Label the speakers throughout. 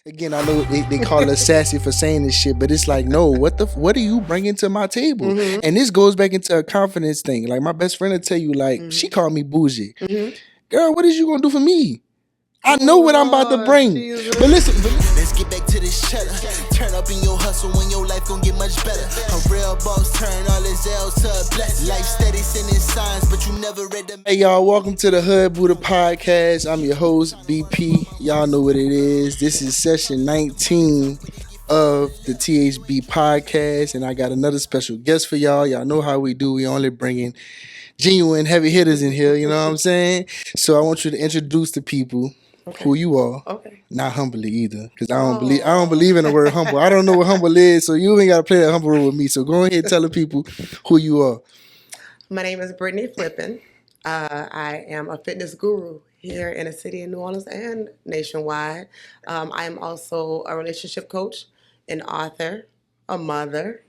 Speaker 1: Again, I know they call us sassy for saying this shit, but it's like, no, what are you bringing to my table?
Speaker 2: Mm-hmm.
Speaker 1: And this goes back into a confidence thing. Like my best friend will tell you, like,
Speaker 2: Mm-hmm.
Speaker 1: she called me bougie.
Speaker 2: Mm-hmm.
Speaker 1: Girl, what is you gonna do for me? I know what I'm about to bring.
Speaker 2: Jesus.
Speaker 1: But listen,
Speaker 3: Let's get back to this cheddar. Turn up in your hustle when your life gon' get much better. A real boss turn all his L's to a blessing. Life steady sending signs, but you never read them.
Speaker 1: hey y'all, welcome to the Hood Buddah Podcast. I'm your host, BP. Y'all know what it is. This is session 19 of the THB podcast, and I got another special guest for y'all. Y'all know how we do. We only bringing genuine heavy hitters in here, you know what I'm saying? So I want you to introduce the people.
Speaker 2: Okay.
Speaker 1: Who you are,
Speaker 2: Okay.
Speaker 1: not humbly either, because I don't believe in the word humble. I don't know what humble is, so you ain't gotta play that humble role with me. So go ahead and tell the people who you are.
Speaker 2: My name is Brittany Flippen. I am a fitness guru here in the city of New Orleans and nationwide. I am also a relationship coach, an author, a mother,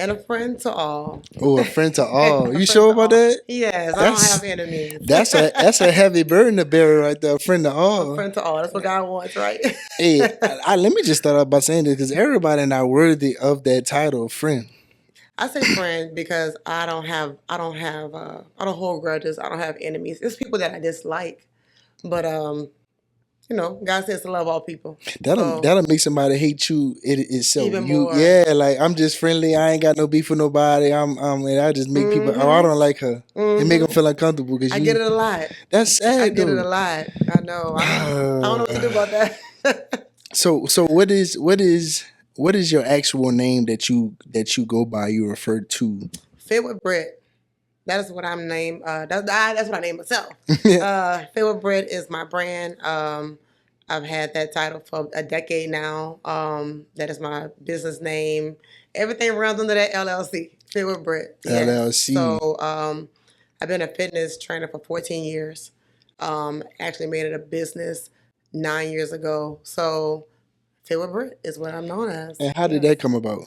Speaker 2: and a friend to all.
Speaker 1: Oh, a friend to all.
Speaker 2: A
Speaker 1: You
Speaker 2: friend
Speaker 1: sure
Speaker 2: to
Speaker 1: about
Speaker 2: all.
Speaker 1: that?
Speaker 2: Yes, I
Speaker 1: That's-
Speaker 2: don't have enemies.
Speaker 1: That's a heavy burden to bear right there, a friend to
Speaker 2: A
Speaker 1: all.
Speaker 2: friend to all. That's what God wants, right?
Speaker 1: Hey, let me just start out by saying this because everybody not worthy of that title, friend.
Speaker 2: I say friend because I don't hold grudges. I don't have enemies. It's people that I dislike, but God says to love all people.
Speaker 1: That'll make somebody hate you itself.
Speaker 2: Even
Speaker 1: You
Speaker 2: more.
Speaker 1: yeah, like I'm just friendly. I ain't got no beef with nobody. And I just make people. Oh, I don't like her. It make them feel uncomfortable because
Speaker 2: I get it a lot.
Speaker 1: That's sad.
Speaker 2: I get
Speaker 1: though.
Speaker 2: it a lot. I know. I don't know what to do about that.
Speaker 1: So what is your actual name that you go by? You refer to?
Speaker 2: Wit Britt. That is what I'm named. That's what I named myself. Wit Britt is my brand. I've had that title for a decade now. That is my business name. Everything runs under that LLC. Wit Britt.
Speaker 1: LLC.
Speaker 2: So I've been a fitness trainer for 14 years. Actually made it a business 9 years ago. So Wit Britt is what I'm known as.
Speaker 1: And how did that come about?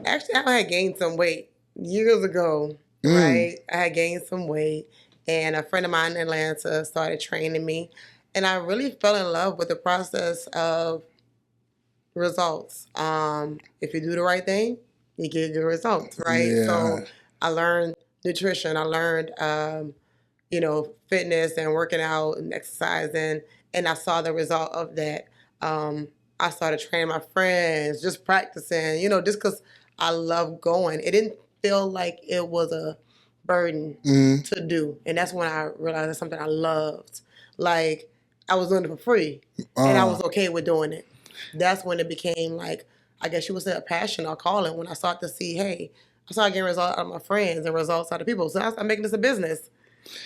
Speaker 2: Actually, I had gained some weight years ago, right? I had gained some weight, and a friend of mine in Atlanta started training me, and I really fell in love with the process of results. If you do the right thing, you get good results, right?
Speaker 1: Yeah.
Speaker 2: So I learned nutrition. I learned, fitness and working out and exercising, and I saw the result of that. I started training my friends, just practicing, just because I love going. It didn't feel like it was a burden to do. And that's when I realized it's something I loved. Like, I was doing it for free, and I was okay with doing it. That's when it became, like, I guess you would say a passion or calling, when I started to see, hey, I started getting results out of my friends and results out of people. So I started making this a business.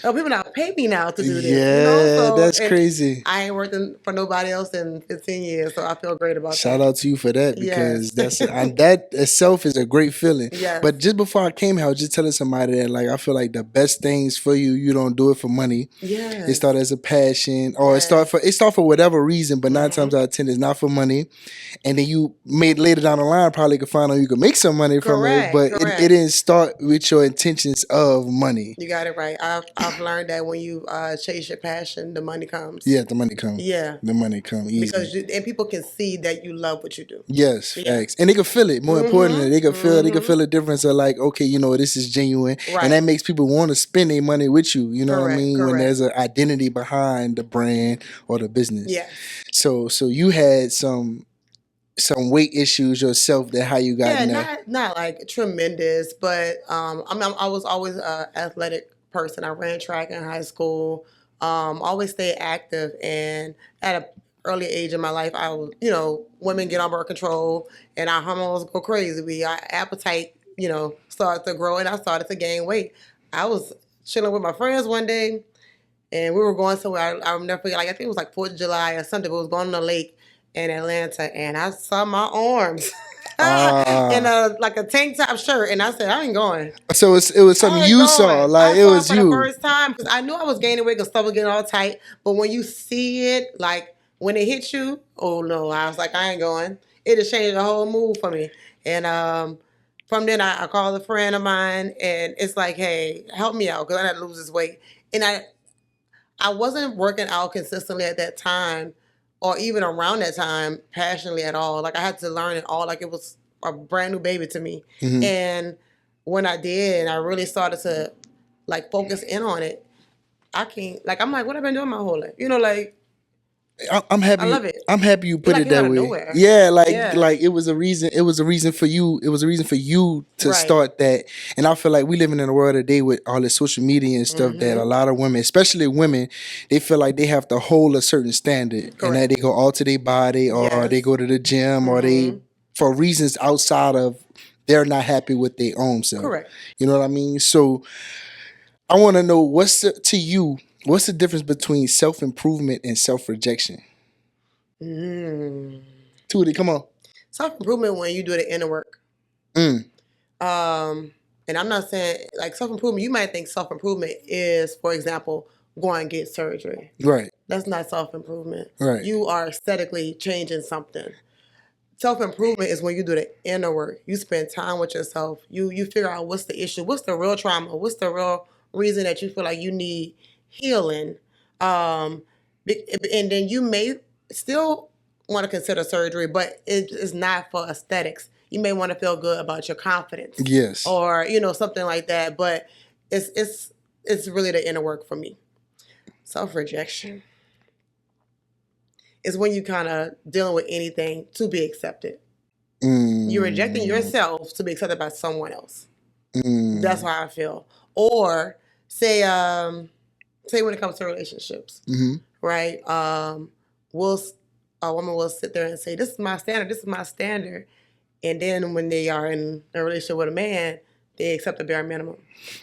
Speaker 2: People now pay me now to do this.
Speaker 1: Yeah,
Speaker 2: So,
Speaker 1: that's
Speaker 2: and
Speaker 1: crazy.
Speaker 2: I ain't working for nobody else in 15 years, so I feel great about
Speaker 1: Shout
Speaker 2: that.
Speaker 1: out to you for that because
Speaker 2: Yes.
Speaker 1: that itself is a great feeling.
Speaker 2: Yes.
Speaker 1: But just before I came here, I was just telling somebody that like I feel like the best things for you, you don't do it for money.
Speaker 2: Yes.
Speaker 1: It started as a passion, or
Speaker 2: Yes.
Speaker 1: it start for whatever reason, but 9 times out of 10 it's not for money. And then you made later down the line probably could find out you could make some money from it, but
Speaker 2: Correct.
Speaker 1: it didn't start with your intentions of money.
Speaker 2: You got it right. I've learned that when you chase your passion, the money comes.
Speaker 1: Yeah, the money comes.
Speaker 2: Yeah.
Speaker 1: The money comes easy.
Speaker 2: Because and people can see that you love what you do.
Speaker 1: Yes,
Speaker 2: Yeah.
Speaker 1: facts. And they can feel it. More importantly, they can feel the difference of like, okay, this is genuine.
Speaker 2: Right.
Speaker 1: And that makes people want to spend their money with you. You know what I
Speaker 2: Correct,
Speaker 1: mean? When
Speaker 2: correct.
Speaker 1: there's an identity behind the brand or the business.
Speaker 2: Yes.
Speaker 1: So you had some weight issues yourself that how you got in there.
Speaker 2: not like tremendous, but I was always an athletic person. I ran track in high school. Always stayed active, and at an early age in my life, I was, women get on birth control, and our hormones go crazy. Our appetite, started to grow, and I started to gain weight. I was chilling with my friends one day, and we were going somewhere. I'll never forget. Like I think it was like 4th of July or something. But it was going on the lake in Atlanta, and I saw my arms in a tank top shirt, and I said, I ain't going.
Speaker 1: So it was something you saw, like it was
Speaker 2: for
Speaker 1: you.
Speaker 2: the first time, because I knew I was gaining weight because stuff was getting all tight. But when you see it, like when it hits you, oh no, I was like, I ain't going. It just changed the whole mood for me. And from then I called a friend of mine, and it's like, hey, help me out because I had to lose this weight. And I wasn't working out consistently at that time, or even around that time passionately at all. Like I had to learn it all like it was a brand new baby to me.
Speaker 1: Mm-hmm.
Speaker 2: And when I did, and I really started to like focus in on it, I'm like, what I've been doing my whole life? You know, like
Speaker 1: I'm happy.
Speaker 2: I love it.
Speaker 1: I'm happy you put
Speaker 2: Like
Speaker 1: it that way.
Speaker 2: nowhere.
Speaker 1: Yeah,
Speaker 2: Yeah.
Speaker 1: like it was a reason. It was a reason for you. It was a reason for you to
Speaker 2: Right.
Speaker 1: start that. And I feel like we living in a world today with all this social media and stuff that a lot of women, especially women, they feel like they have to hold a certain standard, and that
Speaker 2: Correct.
Speaker 1: they go alter their body, or
Speaker 2: Yes.
Speaker 1: they go to the gym, or they for reasons outside of they're not happy with their own self.
Speaker 2: Correct.
Speaker 1: You know what I mean? So I want to know what's the difference between self-improvement and self-rejection? Tootie, come on.
Speaker 2: Self-improvement when you do the inner work.
Speaker 1: Mm.
Speaker 2: And I'm not saying like self-improvement, you might think self-improvement is, for example, going and get surgery.
Speaker 1: Right.
Speaker 2: That's not self-improvement.
Speaker 1: Right.
Speaker 2: You are aesthetically changing something. Self-improvement is when you do the inner work. You spend time with yourself. You figure out what's the issue, what's the real trauma, what's the real reason that you feel like you need healing. And then you may still want to consider surgery, but it is not for aesthetics. You may want to feel good about your confidence.
Speaker 1: Yes.
Speaker 2: Or, you know, something like that. But it's really the inner work for me. Self-rejection is when you kind of dealing with anything to be accepted. You're rejecting yourself to be accepted by someone else. That's how I feel. Or say when it comes to relationships, right? A woman will sit there and say, "This is my standard. This is my standard," and then when they are in a relationship with a man, they accept the bare minimum.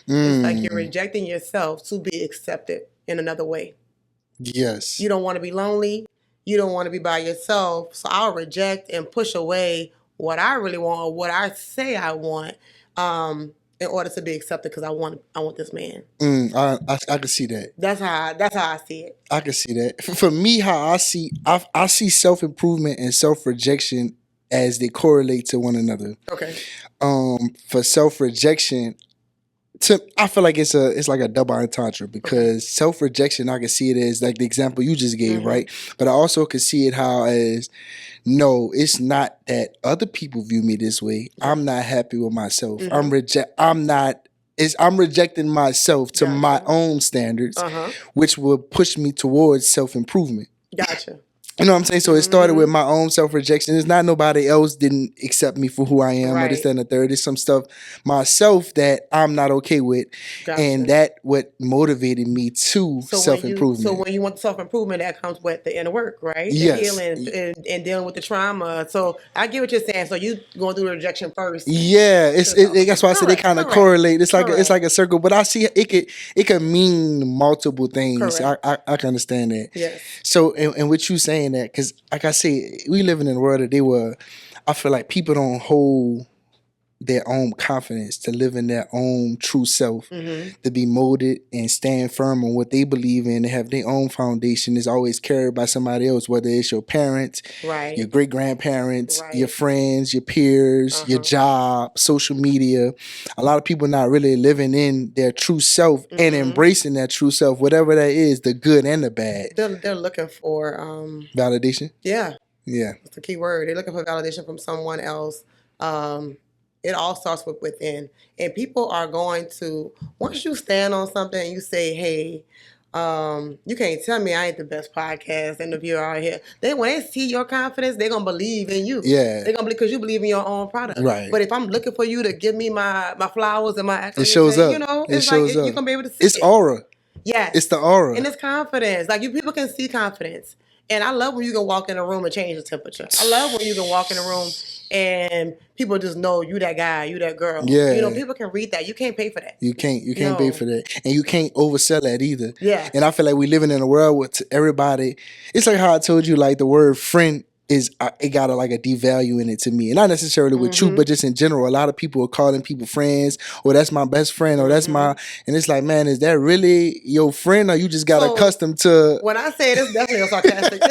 Speaker 2: It's like you're rejecting yourself to be accepted in another way.
Speaker 1: Yes.
Speaker 2: You don't want to be lonely. You don't want to be by yourself. So I'll reject and push away what I really want or what I say I want in order to be accepted because I want this man.
Speaker 1: I can see that.
Speaker 2: That's how I see it.
Speaker 1: I can see that. For me, how I see self-improvement and self-rejection as they correlate to one another.
Speaker 2: Okay.
Speaker 1: For self-rejection, I feel like it's like a double entendre because self-rejection, I can see it as like the example you just gave, right? But I also can see it how as no, it's not that other people view me this way. I'm not happy with myself. I'm rejecting myself to my own standards, which will push me towards self-improvement.
Speaker 2: Gotcha.
Speaker 1: You know what I'm saying? So it started with my own self-rejection. It's not nobody else didn't accept me for who I am or this, that, and the third. It's some stuff myself that I'm not okay with.
Speaker 2: Gotcha.
Speaker 1: And that what motivated me to self-improvement.
Speaker 2: So when you want self-improvement, that comes with the inner work, right?
Speaker 1: Yes.
Speaker 2: The healing and dealing with the trauma. So I get what you're saying. So you going through the rejection first.
Speaker 1: Yeah, that's why I said they kind of correlate. It's like it's like a circle, but I see it can mean multiple things. I can understand that.
Speaker 2: Yes.
Speaker 1: So and what you saying that, because like I say, we living in a world that I feel like people don't hold their own confidence to live in their own true self, to be molded and stand firm on what they believe in, to have their own foundation is always carried by somebody else, whether it's your parents, your great-grandparents, your friends, your peers, your job, social media. A lot of people not really living in their true self and embracing that true self, whatever that is, the good and the bad.
Speaker 2: They're looking for
Speaker 1: validation.
Speaker 2: Yeah.
Speaker 1: Yeah.
Speaker 2: That's the key word. They're looking for validation from someone else. It all starts with within. And people are going to, once you stand on something and you say, hey, you can't tell me I ain't the best podcast interviewer out here. When they see your confidence, they're going to believe in you.
Speaker 1: Yeah.
Speaker 2: They're going to believe because you believe in your own product.
Speaker 1: Right.
Speaker 2: But if I'm looking for you to give me my flowers and my accolades,
Speaker 1: it shows up.
Speaker 2: You know,
Speaker 1: it shows up.
Speaker 2: You're going to be able to see
Speaker 1: it's aura.
Speaker 2: Yes.
Speaker 1: It's the aura.
Speaker 2: And it's confidence. Like people can see confidence. And I love when you can walk in a room and change the temperature. I love when you can walk in a room and people just know you that guy, you that girl.
Speaker 1: Yeah.
Speaker 2: You know, people can read that. You can't pay for that.
Speaker 1: You can't pay for that. And you can't oversell that either.
Speaker 2: Yeah.
Speaker 1: And I feel like we living in a world with everybody. It's like how I told you, like the word friend it got a devalue in it to me. And not necessarily with you, but just in general. A lot of people are calling people friends, or that's my best friend, or that's my, and it's like, man, is that really your friend, or you just got accustomed to?
Speaker 2: When I say it, it's definitely a sarcastic.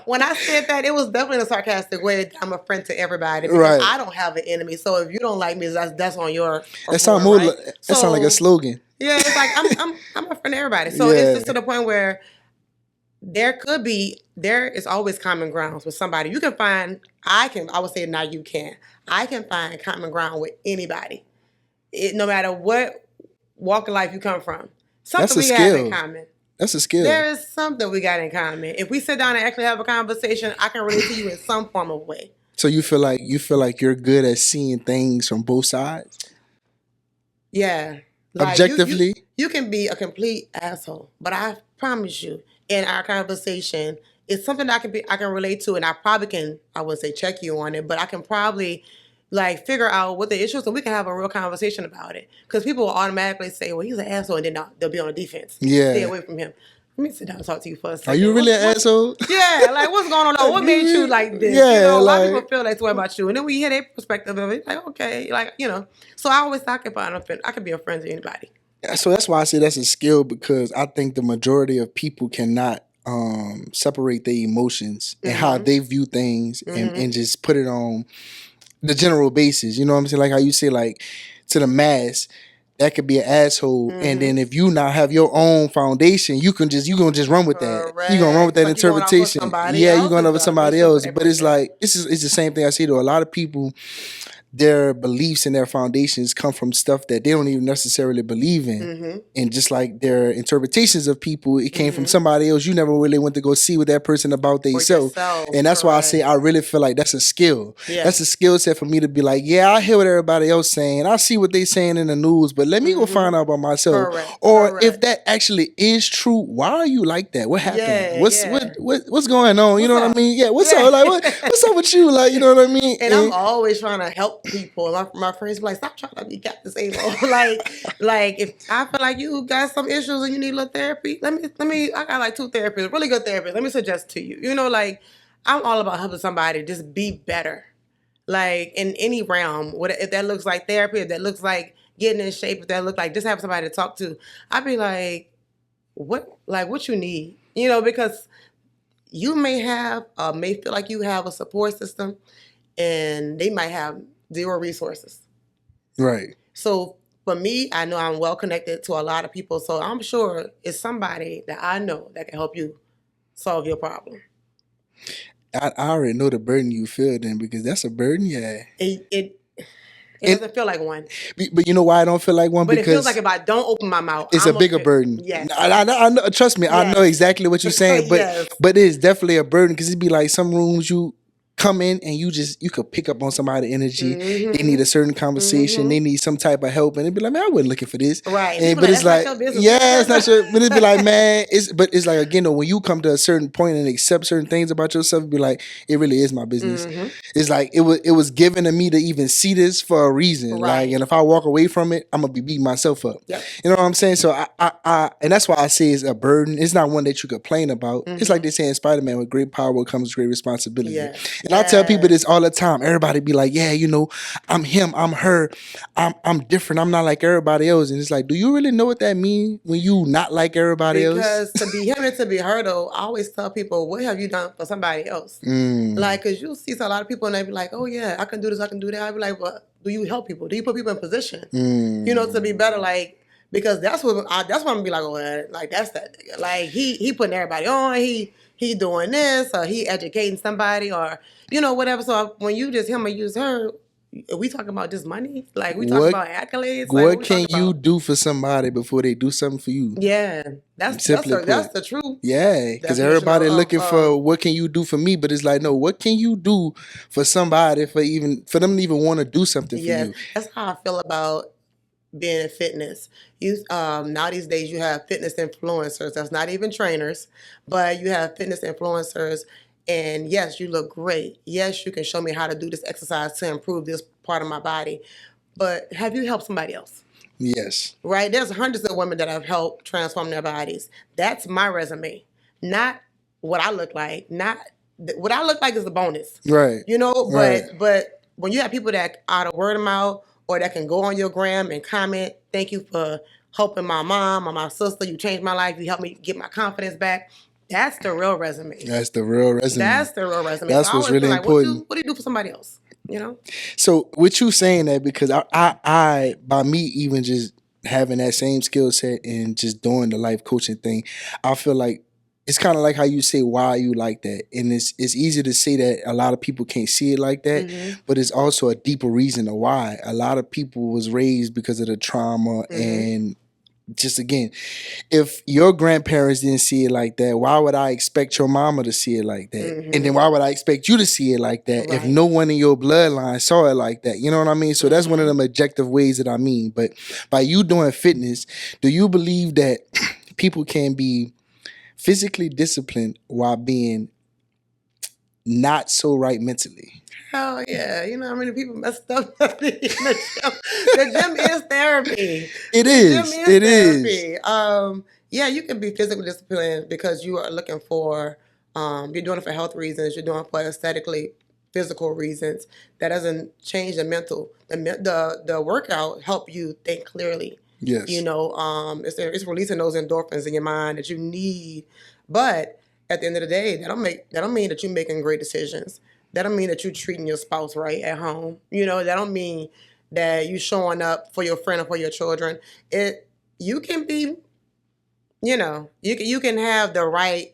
Speaker 2: When I said that, it was definitely a sarcastic way. I'm a friend to everybody. Because I don't have an enemy. So if you don't like me, that's on your.
Speaker 1: That sounds more. Right? That sounds like a slogan.
Speaker 2: Yeah, it's like I'm a friend to everybody. So it's just to the point where there is always common grounds with somebody. You can find, I would say now you can. I can find common ground with anybody. No matter what walk of life you come from. Something we have in common.
Speaker 1: That's a skill.
Speaker 2: There is something we got in common. If we sit down and actually have a conversation, I can relate to you in some form of way.
Speaker 1: So you feel like you're good at seeing things from both sides?
Speaker 2: Yeah.
Speaker 1: Objectively?
Speaker 2: You can be a complete asshole, but I promise you, in our conversation, it's something that I can relate to, and I probably can, I wouldn't say check you on it, but I can probably figure out what the issue is, so we can have a real conversation about it. Because people will automatically say, well, he's an asshole, and then they'll be on the defense.
Speaker 1: Yeah.
Speaker 2: Stay away from him. Let me sit down and talk to you for a second.
Speaker 1: Are you really an asshole?
Speaker 2: Yeah, what's going on? What made you like this?
Speaker 1: Yeah,
Speaker 2: a lot of people feel that way about you. And then we hear their perspective of it, okay, So I always I can be a friend to anybody.
Speaker 1: So that's why I say that's a skill, because I think the majority of people cannot separate their emotions and how they view things and just put it on the general basis. You know what I'm saying? Like how you say, like, to the mass, that could be an asshole, and then if you not have your own foundation, you gonna just run with that. You gonna run with that interpretation. You're going over somebody else. But it's like it's the same thing I see to a lot of people. Their beliefs and their foundations come from stuff that they don't even necessarily believe in. And just like their interpretations of people, it came from somebody else. You never really went to go see with that person about themselves. And that's why I say I really feel like that's a skill. Yeah. That's a skill set for me to be like, yeah, I hear what everybody else saying. I see what they saying in the news, but let me go find out about myself. If that actually is true, why are you like that? What happened? What's going on? You know what I mean? Yeah, what's up? Like what's up with you? Like, you know what I mean?
Speaker 2: And I'm always trying to help people. My friends be like, stop trying to be Captain Sabo. like if I feel like you got some issues and you need a little therapy, let me I got like 2 therapists, really good therapists. Let me suggest to you. I'm all about helping somebody just be better. Like in any realm, if that looks like therapy, if that looks like getting in shape, if that looks like just having somebody to talk to, I'd be like, what you need? Because you may feel like you have a support system and they might have 0 resources.
Speaker 1: Right.
Speaker 2: So for me, I know I'm well connected to a lot of people. So I'm sure it's somebody that I know that can help you solve your problem.
Speaker 1: I already know the burden you feel then, because that's a burden, yeah.
Speaker 2: It doesn't feel like one.
Speaker 1: But you know why I don't feel like one?
Speaker 2: But
Speaker 1: because
Speaker 2: it feels like if I don't open my mouth,
Speaker 1: it's a bigger burden.
Speaker 2: Yes.
Speaker 1: I know, trust me, yes. I know exactly what you're saying, but it's definitely a burden, because it'd be like some rooms you come in and you could pick up on somebody's energy. They need a certain conversation. They need some type of help, and it'd be like, man, I wasn't looking for this.
Speaker 2: Right.
Speaker 1: But it's like, it's not sure. But it'd be like, man, it's like, again, though, when you come to a certain point and accept certain things about yourself, it'd be like, it really is my business. It's like it was given to me to even see this for a reason. Right. Like, and if I walk away from it, I'm gonna be beating myself up. Yep. You know what I'm saying? So I and that's why I say it's a burden. It's not one that you complain about. It's like they say in Spider-Man, with great power comes great responsibility. Yeah. And I tell people this all the time. Everybody be like, yeah, I'm him, I'm her, I'm different, I'm not like everybody else. And it's like, do you really know what that means when you not like everybody else?
Speaker 2: Because to be him and to be her, though, I always tell people, what have you done for somebody else? Because you'll see a lot of people and they be like, oh yeah, I can do this, I can do that. I be like, well, do you help people? Do you put people in position? To be better? Like, because that's what I'm gonna be like, oh, like that's that nigga. Like he putting everybody on, he doing this, or he educating somebody, or whatever. So when you just him or use her, are we talking about just money? Like we talking about accolades?
Speaker 1: What can you do for somebody before they do something for you?
Speaker 2: Yeah, that's the truth.
Speaker 1: Yeah, because everybody looking for what can you do for me, but it's like, no, what can you do for somebody for them to even want to do something for you?
Speaker 2: That's how I feel about being in fitness. Now these days you have fitness influencers. That's not even trainers, but you have fitness influencers. And yes, you look great. Yes, you can show me how to do this exercise to improve this part of my body. But have you helped somebody else?
Speaker 1: Yes.
Speaker 2: Right? There's hundreds of women that I've helped transform their bodies. That's my resume. Not what I look like. What I look like is a bonus.
Speaker 1: Right.
Speaker 2: But when you have people that out of word of mouth, or that can go on your gram and comment, thank you for helping my mom or my sister. You changed my life. You helped me get my confidence back. That's the real resume.
Speaker 1: That's the real resume. That's what's really important.
Speaker 2: What do you do for somebody else?
Speaker 1: So with you saying that, because I by me even just having that same skill set and just doing the life coaching thing, I feel like it's kind of like how you say, why are you like that? And it's easy to say that a lot of people can't see it like that, but it's also a deeper reason of why. A lot of people was raised because of the trauma and just, again, if your grandparents didn't see it like that, why would I expect your mama to see it like that? And then why would I expect you to see it like that if no one in your bloodline saw it like that? You know what I mean? So that's one of them objective ways that I mean. But by you doing fitness, do you believe that people can be physically disciplined while being not so right mentally?
Speaker 2: Hell yeah. You know how many people messed up in the gym? The gym is therapy.
Speaker 1: It is. It is.
Speaker 2: Yeah, you can be physically disciplined because you are looking for, you're doing it for health reasons, you're doing it for aesthetically physical reasons. That doesn't change the mental. The workout help you think clearly.
Speaker 1: Yes.
Speaker 2: You know, it's releasing those endorphins in your mind that you need. But at the end of the day, that don't mean that you're making great decisions. That don't mean that you're treating your spouse right at home. You know, that don't mean that you showing up for your friend or for your children. You can be, you know, you can have the right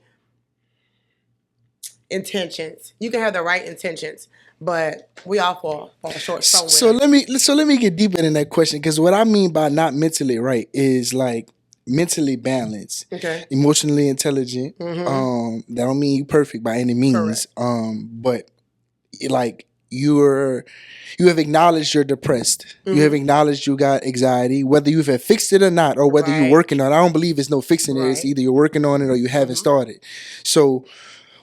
Speaker 2: intentions. You can have the right intentions, but we all fall short somewhere.
Speaker 1: So let me get deeper in that question, because what I mean by not mentally right is like mentally balanced, emotionally intelligent. That don't mean you perfect by any means. But like you have acknowledged you're depressed. You have acknowledged you got anxiety, whether you've fixed it or not, or whether you're working on it. I don't believe it's no fixing it. It's either you're working on it or you haven't started. So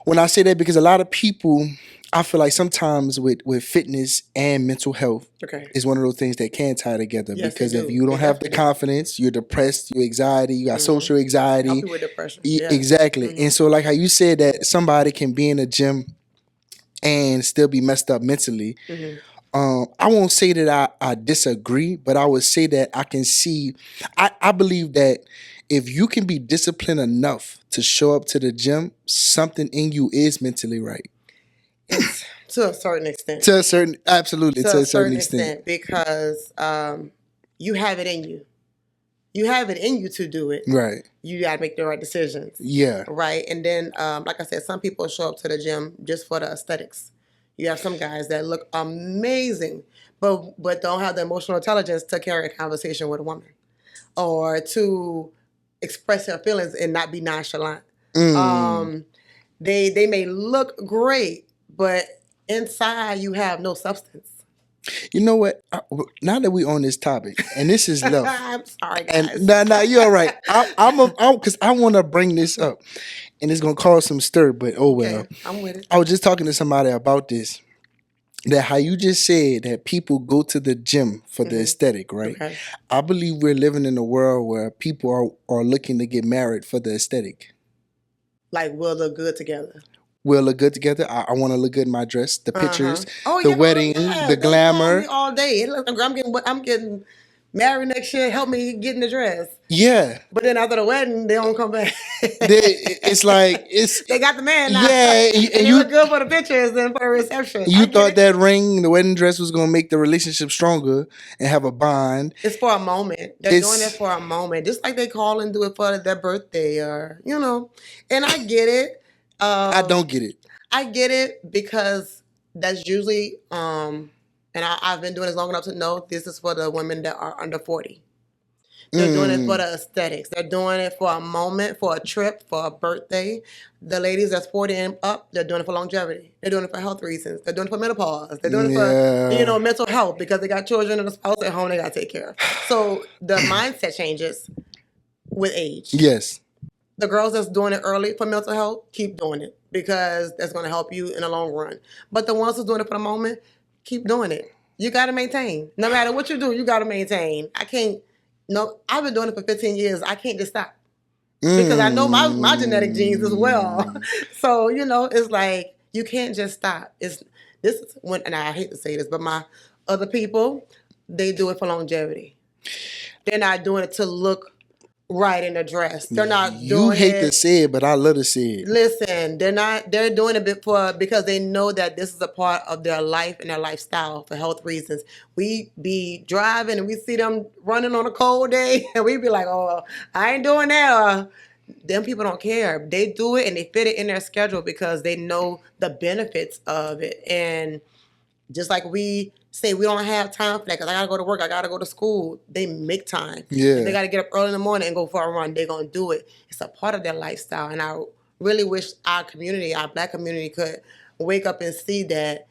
Speaker 1: when I say that, because a lot of people, I feel like sometimes with fitness and mental health is one of those things that can tie together. Because if you don't have the confidence, you're depressed, you're anxiety, you got social anxiety.
Speaker 2: Help you with depression.
Speaker 1: Exactly. And so like how you said that somebody can be in a gym and still be messed up mentally. I won't say that I disagree, but I would say that I can see, I believe that if you can be disciplined enough to show up to the gym, something in you is mentally right.
Speaker 2: It's to a certain extent.
Speaker 1: Absolutely, to a certain extent.
Speaker 2: Because you have it in you. You have it in you to do it.
Speaker 1: Right.
Speaker 2: You got to make the right decisions.
Speaker 1: Yeah.
Speaker 2: Right. And then, like I said, some people show up to the gym just for the aesthetics. You have some guys that look amazing, but don't have the emotional intelligence to carry a conversation with a woman or to express their feelings and not be nonchalant. They may look great, but inside you have no substance.
Speaker 1: You know what? Now that we on this topic, and this is love.
Speaker 2: I'm sorry, guys.
Speaker 1: And nah, you're all right. Because I want to bring this up, and it's gonna cause some stir. But oh well.
Speaker 2: Okay, I'm with it.
Speaker 1: I was just talking to somebody about this. That how you just said that people go to the gym for the aesthetic, right?
Speaker 2: Okay.
Speaker 1: I believe we're living in a world where people are looking to get married for the aesthetic.
Speaker 2: Like we'll look good together.
Speaker 1: We'll look good together. I want to look good in my dress, the pictures, the wedding, the glamour.
Speaker 2: Me all day. I'm getting married next year. Help me get in the dress.
Speaker 1: Yeah.
Speaker 2: But then after the wedding, they don't come back.
Speaker 1: They
Speaker 2: got the man now.
Speaker 1: Yeah,
Speaker 2: and you look good for the pictures and for the reception.
Speaker 1: You thought that ring, the wedding dress, was gonna make the relationship stronger and have a bond.
Speaker 2: It's for a moment. They're doing it for a moment, just like they call and do it for their birthday, or And I get it.
Speaker 1: I don't get it.
Speaker 2: I get it because that's usually, and I've been doing this long enough to know this is for the women that are under 40. They're doing it for the aesthetics. They're doing it for a moment, for a trip, for a birthday. The ladies that's 40 and up, they're doing it for longevity. They're doing it for health reasons. They're doing it for menopause. They're doing it for, mental health because they got children and a spouse at home they got to take care of. So the mindset changes with age.
Speaker 1: Yes.
Speaker 2: The girls that's doing it early for mental health, keep doing it because that's going to help you in the long run. But the ones who's doing it for the moment, keep doing it. You got to maintain. No matter what you do, you got to maintain. I've been doing it for 15 years. I can't just stop because I know my genetic genes as well. So, it's like you can't just stop. And I hate to say this, but my other people, they do it for longevity. They're not doing it to look right in the dress. They're not doing it.
Speaker 1: You hate to say it, but I love to say it.
Speaker 2: Listen, they're doing it because they know that this is a part of their life and their lifestyle for health reasons. We be driving and we see them running on a cold day and we be like, oh, I ain't doing that. them people don't care. They do it and they fit it in their schedule because they know the benefits of it. And just like we say we don't have time for that because I gotta go to work, I gotta go to school. They make time.
Speaker 1: Yeah.
Speaker 2: If they gotta get up early in the morning and go for a run, they're gonna do it. It's a part of their lifestyle. And I really wish our community, our Black community, could wake up and see that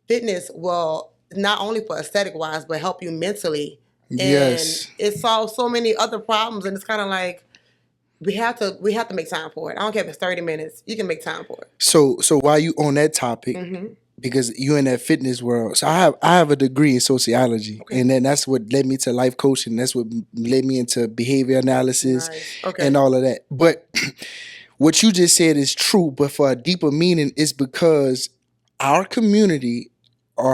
Speaker 2: fitness will not only for aesthetic wise, but help you mentally.
Speaker 1: Yes.
Speaker 2: And it solves so many other problems. And it's kind of like we have to make time for it. I don't care if it's 30 minutes. You can make time for it.
Speaker 1: So while you on that topic, because you in that fitness world, so I have a degree in sociology, and then that's what led me to life coaching. That's what led me into behavior analysis and all of that. But what you just said is true, but for a deeper meaning, it's because our community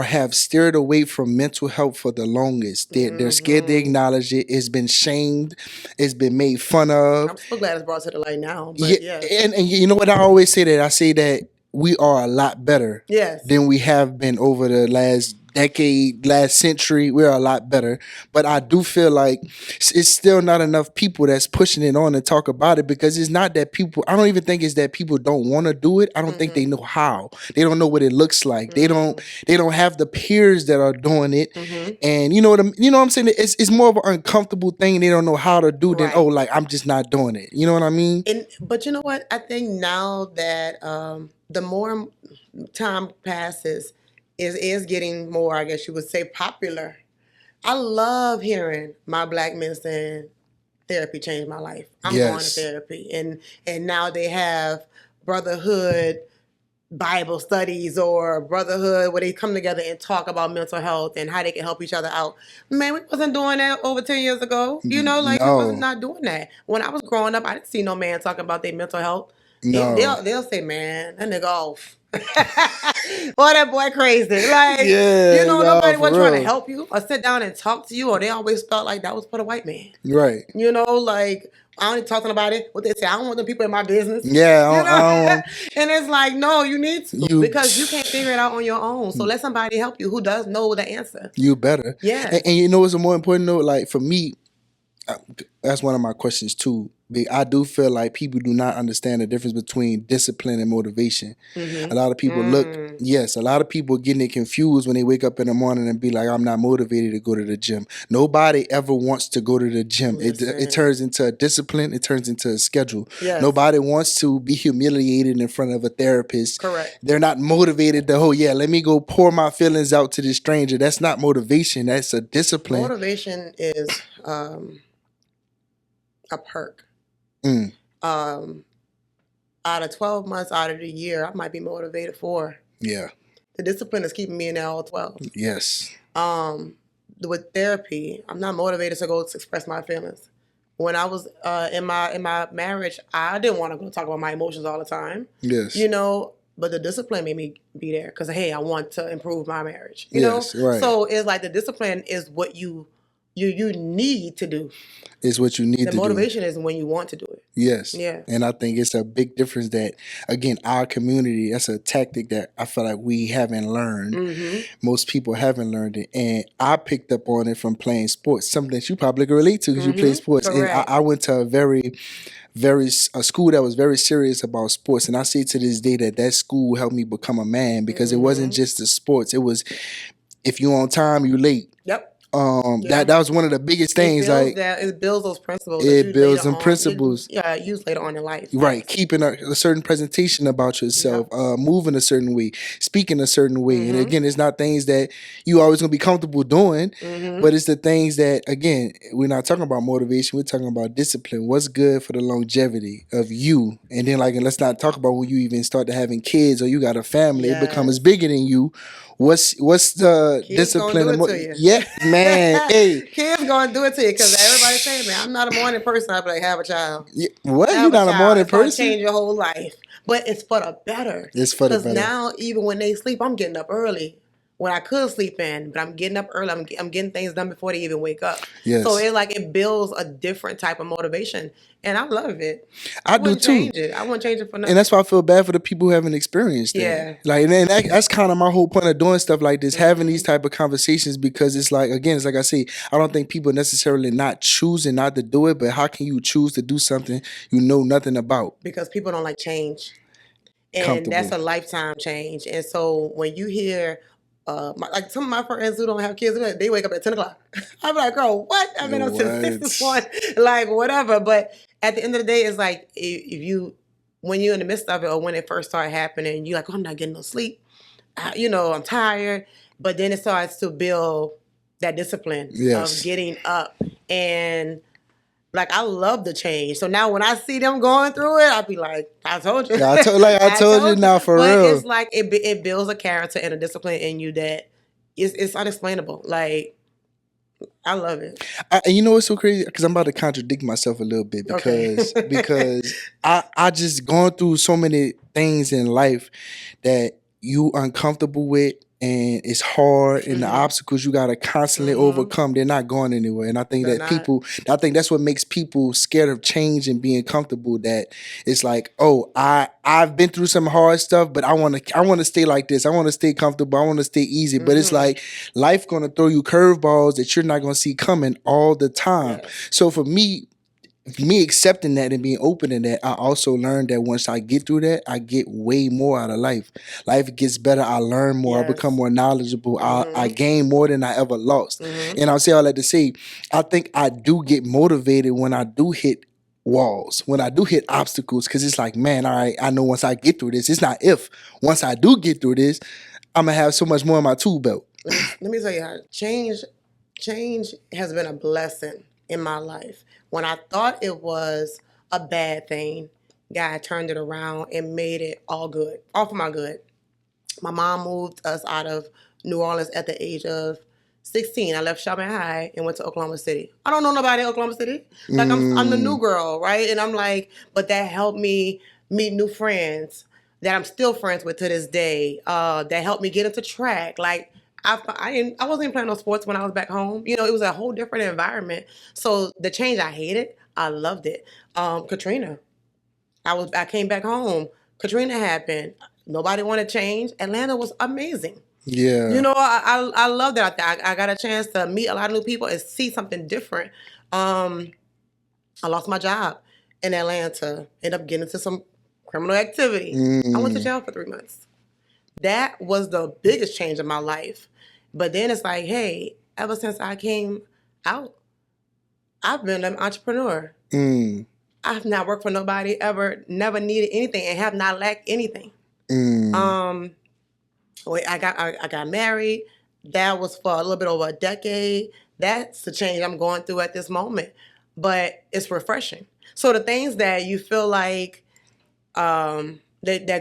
Speaker 1: have steered away from mental health for the longest. They're scared to acknowledge it. It's been shamed. It's been made fun of.
Speaker 2: I'm so glad it's brought to the light now. But yeah.
Speaker 1: And you know what I always say that? I say that we are a lot better than we have been over the last decade, last century. We're a lot better. But I do feel like it's still not enough people that's pushing it on and talk about it, because it's not that people, I don't even think it's that people don't want to do it. I don't think they know how. They don't know what it looks like. They don't have the peers that are doing it. And you know what I'm saying? It's more of an uncomfortable thing they don't know how to do than, I'm just not doing it. You know what I mean?
Speaker 2: But you know what? I think now that the more time passes, is getting more, I guess you would say, popular. I love hearing my Black men saying therapy changed my life. I'm going to therapy. And now they have brotherhood Bible studies or brotherhood where they come together and talk about mental health and how they can help each other out. Man, we wasn't doing that over 10 years ago. You know, we wasn't not doing that. When I was growing up, I didn't see no man talking about their mental health. No. They'll say, man, that nigga off. Boy, that boy crazy. Like, nobody was trying to help you or sit down and talk to you, or they always felt like that was for the white man.
Speaker 1: Right.
Speaker 2: You know, like, I ain't talking about it. What they say, I don't want them people in my business.
Speaker 1: Yeah, I don't.
Speaker 2: And it's like, no, you need to because you can't figure it out on your own. So let somebody help you who does know the answer. You better. Yeah.
Speaker 1: And you know what's a more important note? Like, for me, that's one of my questions too. I do feel like people do not understand the difference between discipline and motivation. A lot of people a lot of people getting it confused when they wake up in the morning and be like, I'm not motivated to go to the gym. Nobody ever wants to go to the gym. It turns into a discipline. It turns into a schedule. Yes. Nobody wants to be humiliated in front of a therapist.
Speaker 2: Correct.
Speaker 1: They're not motivated to, let me go pour my feelings out to this stranger. That's not motivation. That's a discipline.
Speaker 2: Motivation is a perk. Out of 12 months out of the year, I might be motivated for. Yeah. The discipline is keeping me in there all 12.
Speaker 1: Yes.
Speaker 2: With therapy, I'm not motivated to go to express my feelings. When I was in my marriage, I didn't want to go talk about my emotions all the time.
Speaker 1: Yes.
Speaker 2: You know, but the discipline made me be there because, hey, I want to improve my marriage. You know? Right. So it's like the discipline is what you need to do.
Speaker 1: It's what you need to do.
Speaker 2: The motivation is when you want to do it.
Speaker 1: Yes. Yeah. And I think it's a big difference that, again, our community, that's a tactic that I feel like we haven't learned. Most people haven't learned it. And I picked up on it from playing sports, something that you probably can relate to because you play sports. Correct. And I went to a school that was very serious about sports. And I say to this day that school helped me become a man because it wasn't just the sports. It was, if you're on time, you're late.
Speaker 2: Yep.
Speaker 1: That was one of the biggest things.
Speaker 2: It builds those principles.
Speaker 1: It builds some principles.
Speaker 2: Use later on in life.
Speaker 1: Right, keeping a certain presentation about yourself, moving a certain way, speaking a certain way, and again, it's not things that you always gonna be comfortable doing, but it's the things that, again, we're not talking about motivation. We're talking about discipline. What's good for the longevity of you, and then and let's not talk about when you even start to having kids or you got a family. It becomes bigger than you. What's the
Speaker 2: kids
Speaker 1: discipline?
Speaker 2: Gonna do it to you.
Speaker 1: Yeah, man. Hey,
Speaker 2: kids gonna do it to you because everybody say, "Man, I'm not a morning person." I be like, "Have a child."
Speaker 1: Yeah, what? You're not a morning person?
Speaker 2: It's gonna change your whole life, but it's for the better.
Speaker 1: It's for the better.
Speaker 2: Because now, even when they sleep, I'm getting up early. when I could sleep in, but I'm getting up early. I'm getting things done before they even wake up.
Speaker 1: Yes.
Speaker 2: So it builds a different type of motivation, and I love it.
Speaker 1: I do too.
Speaker 2: Change it. I wouldn't change it for nothing.
Speaker 1: And that's why I feel bad for the people who haven't experienced that.
Speaker 2: Yeah.
Speaker 1: Like, and that's kind of my whole point of doing stuff like this, having these type of conversations, because it's like, again, it's like I say, I don't think people necessarily not choosing not to do it, but how can you choose to do something you know nothing about?
Speaker 2: Because people don't like change. And that's a lifetime change. And so when you hear, like some of my friends who don't have kids, they wake up at 10 o'clock. I'm like, girl, what? I've been up since 6 to 1, like whatever. But at the end of the day, it's like when you're in the midst of it, or when it first started happening, you're like, oh, I'm not getting no sleep. I'm tired. But then it starts to build that discipline of getting up. And like, I love the change. So now when I see them going through it, I'll be like, I told you.
Speaker 1: Yeah, I told you now, for
Speaker 2: but
Speaker 1: real.
Speaker 2: It's like it builds a character and a discipline in you that it's unexplainable. Like, I love it.
Speaker 1: You know what's so crazy? Because I'm about to contradict myself a little bit because I just gone through so many things in life that you uncomfortable with, and it's hard, and the obstacles you gotta constantly overcome, they're not going anywhere. And I think I think that's what makes people scared of change and being comfortable. That it's like, oh, I've been through some hard stuff, but I wanna stay like this. I wanna stay comfortable. I wanna stay easy. But it's like life gonna throw you curveballs that you're not gonna see coming all the time. Yeah. So for me accepting that and being open to that, I also learned that once I get through that, I get way more out of life. Life gets better. I learn more. I become more knowledgeable. I gain more than I ever lost. And I'll say all that to say, I think I do get motivated when I do hit walls, when I do hit obstacles, because it's like, man, all right, I know once I get through this, it's not if. Once I do get through this, I'm going to have so much more in my tool belt.
Speaker 2: Let me tell you how change has been a blessing in my life. When I thought it was a bad thing, God turned it around and made it all good, all for my good. My mom moved us out of New Orleans at the age of 16. I left Shelburne High and went to Oklahoma City. I don't know nobody in Oklahoma City. Like, I'm the new girl, right? And I'm like, but that helped me meet new friends that I'm still friends with to this day. That helped me get into track. Like, I wasn't even playing no sports when I was back home. It was a whole different environment. So the change, I hated. I loved it. Katrina. I came back home. Katrina happened. Nobody wanted change. Atlanta was amazing.
Speaker 1: Yeah.
Speaker 2: I love that. I got a chance to meet a lot of new people and see something different. I lost my job in Atlanta. Ended up getting into some criminal activity. I went to jail for 3 months. That was the biggest change in my life. But then it's like, hey, ever since I came out, I've been an entrepreneur. I've not worked for nobody ever, never needed anything, and have not lacked anything. I got married. That was for a little bit over a decade. That's the change I'm going through at this moment. But it's refreshing. So the things that you feel like that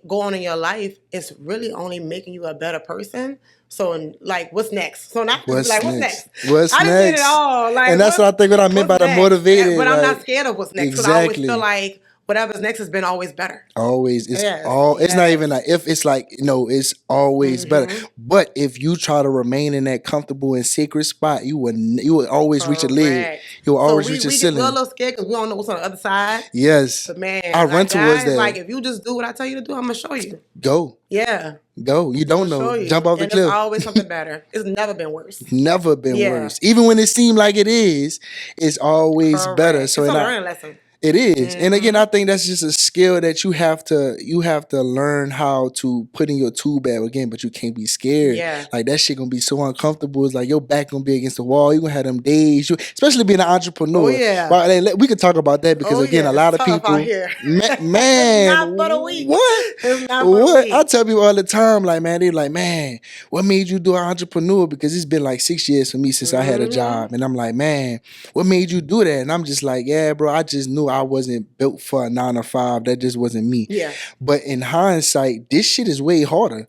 Speaker 2: go on in your life, it's really only making you a better person. So, like, what's next? So not what's next?
Speaker 1: What's
Speaker 2: I
Speaker 1: next?
Speaker 2: Did it all. Like,
Speaker 1: and that's what I think what I meant by the motivated.
Speaker 2: But I'm not scared of what's next. Because I always feel like whatever's next has been always better.
Speaker 1: Always. It's not even like if, it's like, no, it's always better. But if you try to remain in that comfortable and sacred spot, you will always reach a lid. You will always reach a ceiling.
Speaker 2: We're a little scared because we don't know what's on the other side.
Speaker 1: Yes.
Speaker 2: But man,
Speaker 1: I run towards that.
Speaker 2: Like, if you just do what I tell you to do, I'm going to show you.
Speaker 1: Go.
Speaker 2: Yeah.
Speaker 1: Go. You don't know. Jump off the cliff.
Speaker 2: It's always something better. It's never been worse.
Speaker 1: Never been worse. Even when it seemed like it is, it's always better. So
Speaker 2: it's a learning lesson.
Speaker 1: It is. And again, I think that's just a skill that you have to learn how to put in your tool bag again, but you can't be scared.
Speaker 2: Yeah.
Speaker 1: Like, that shit gonna be so uncomfortable. It's like your back gonna be against the wall. You gonna have them days. Especially being an entrepreneur.
Speaker 2: Oh, yeah.
Speaker 1: But we could talk about that because again, a lot of people man,
Speaker 2: not but a week.
Speaker 1: What?
Speaker 2: It's not but a week.
Speaker 1: I tell people all the time, like, man, they're like, man, what made you do an entrepreneur? Because it's been like 6 years for me since I had a job. And I'm like, man, what made you do that? And I'm just like, yeah, bro, I just knew I wasn't built for a 9 to 5. That just wasn't me.
Speaker 2: Yeah.
Speaker 1: But in hindsight, this shit is way harder.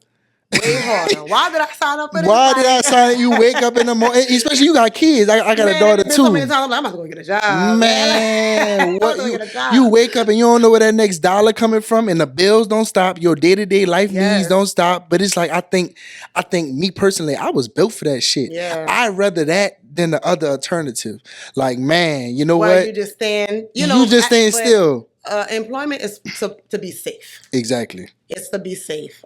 Speaker 2: way harder. Why did I sign up for this?
Speaker 1: Why did I sign? You wake up in the morning, especially you got kids. I got a daughter too.
Speaker 2: So many times I'm like, I'm about to go get a job.
Speaker 1: Man,
Speaker 2: what
Speaker 1: you wake up and you don't know where that next dollar coming from, and the bills don't stop. Your day-to-day life needs don't stop. But it's like I think me personally, I was built for that shit.
Speaker 2: Yeah.
Speaker 1: I'd rather that than the other alternative. Like, man, you know what?
Speaker 2: You just stand.
Speaker 1: You just stand still.
Speaker 2: Employment is to be safe.
Speaker 1: Exactly.
Speaker 2: It's to be safe.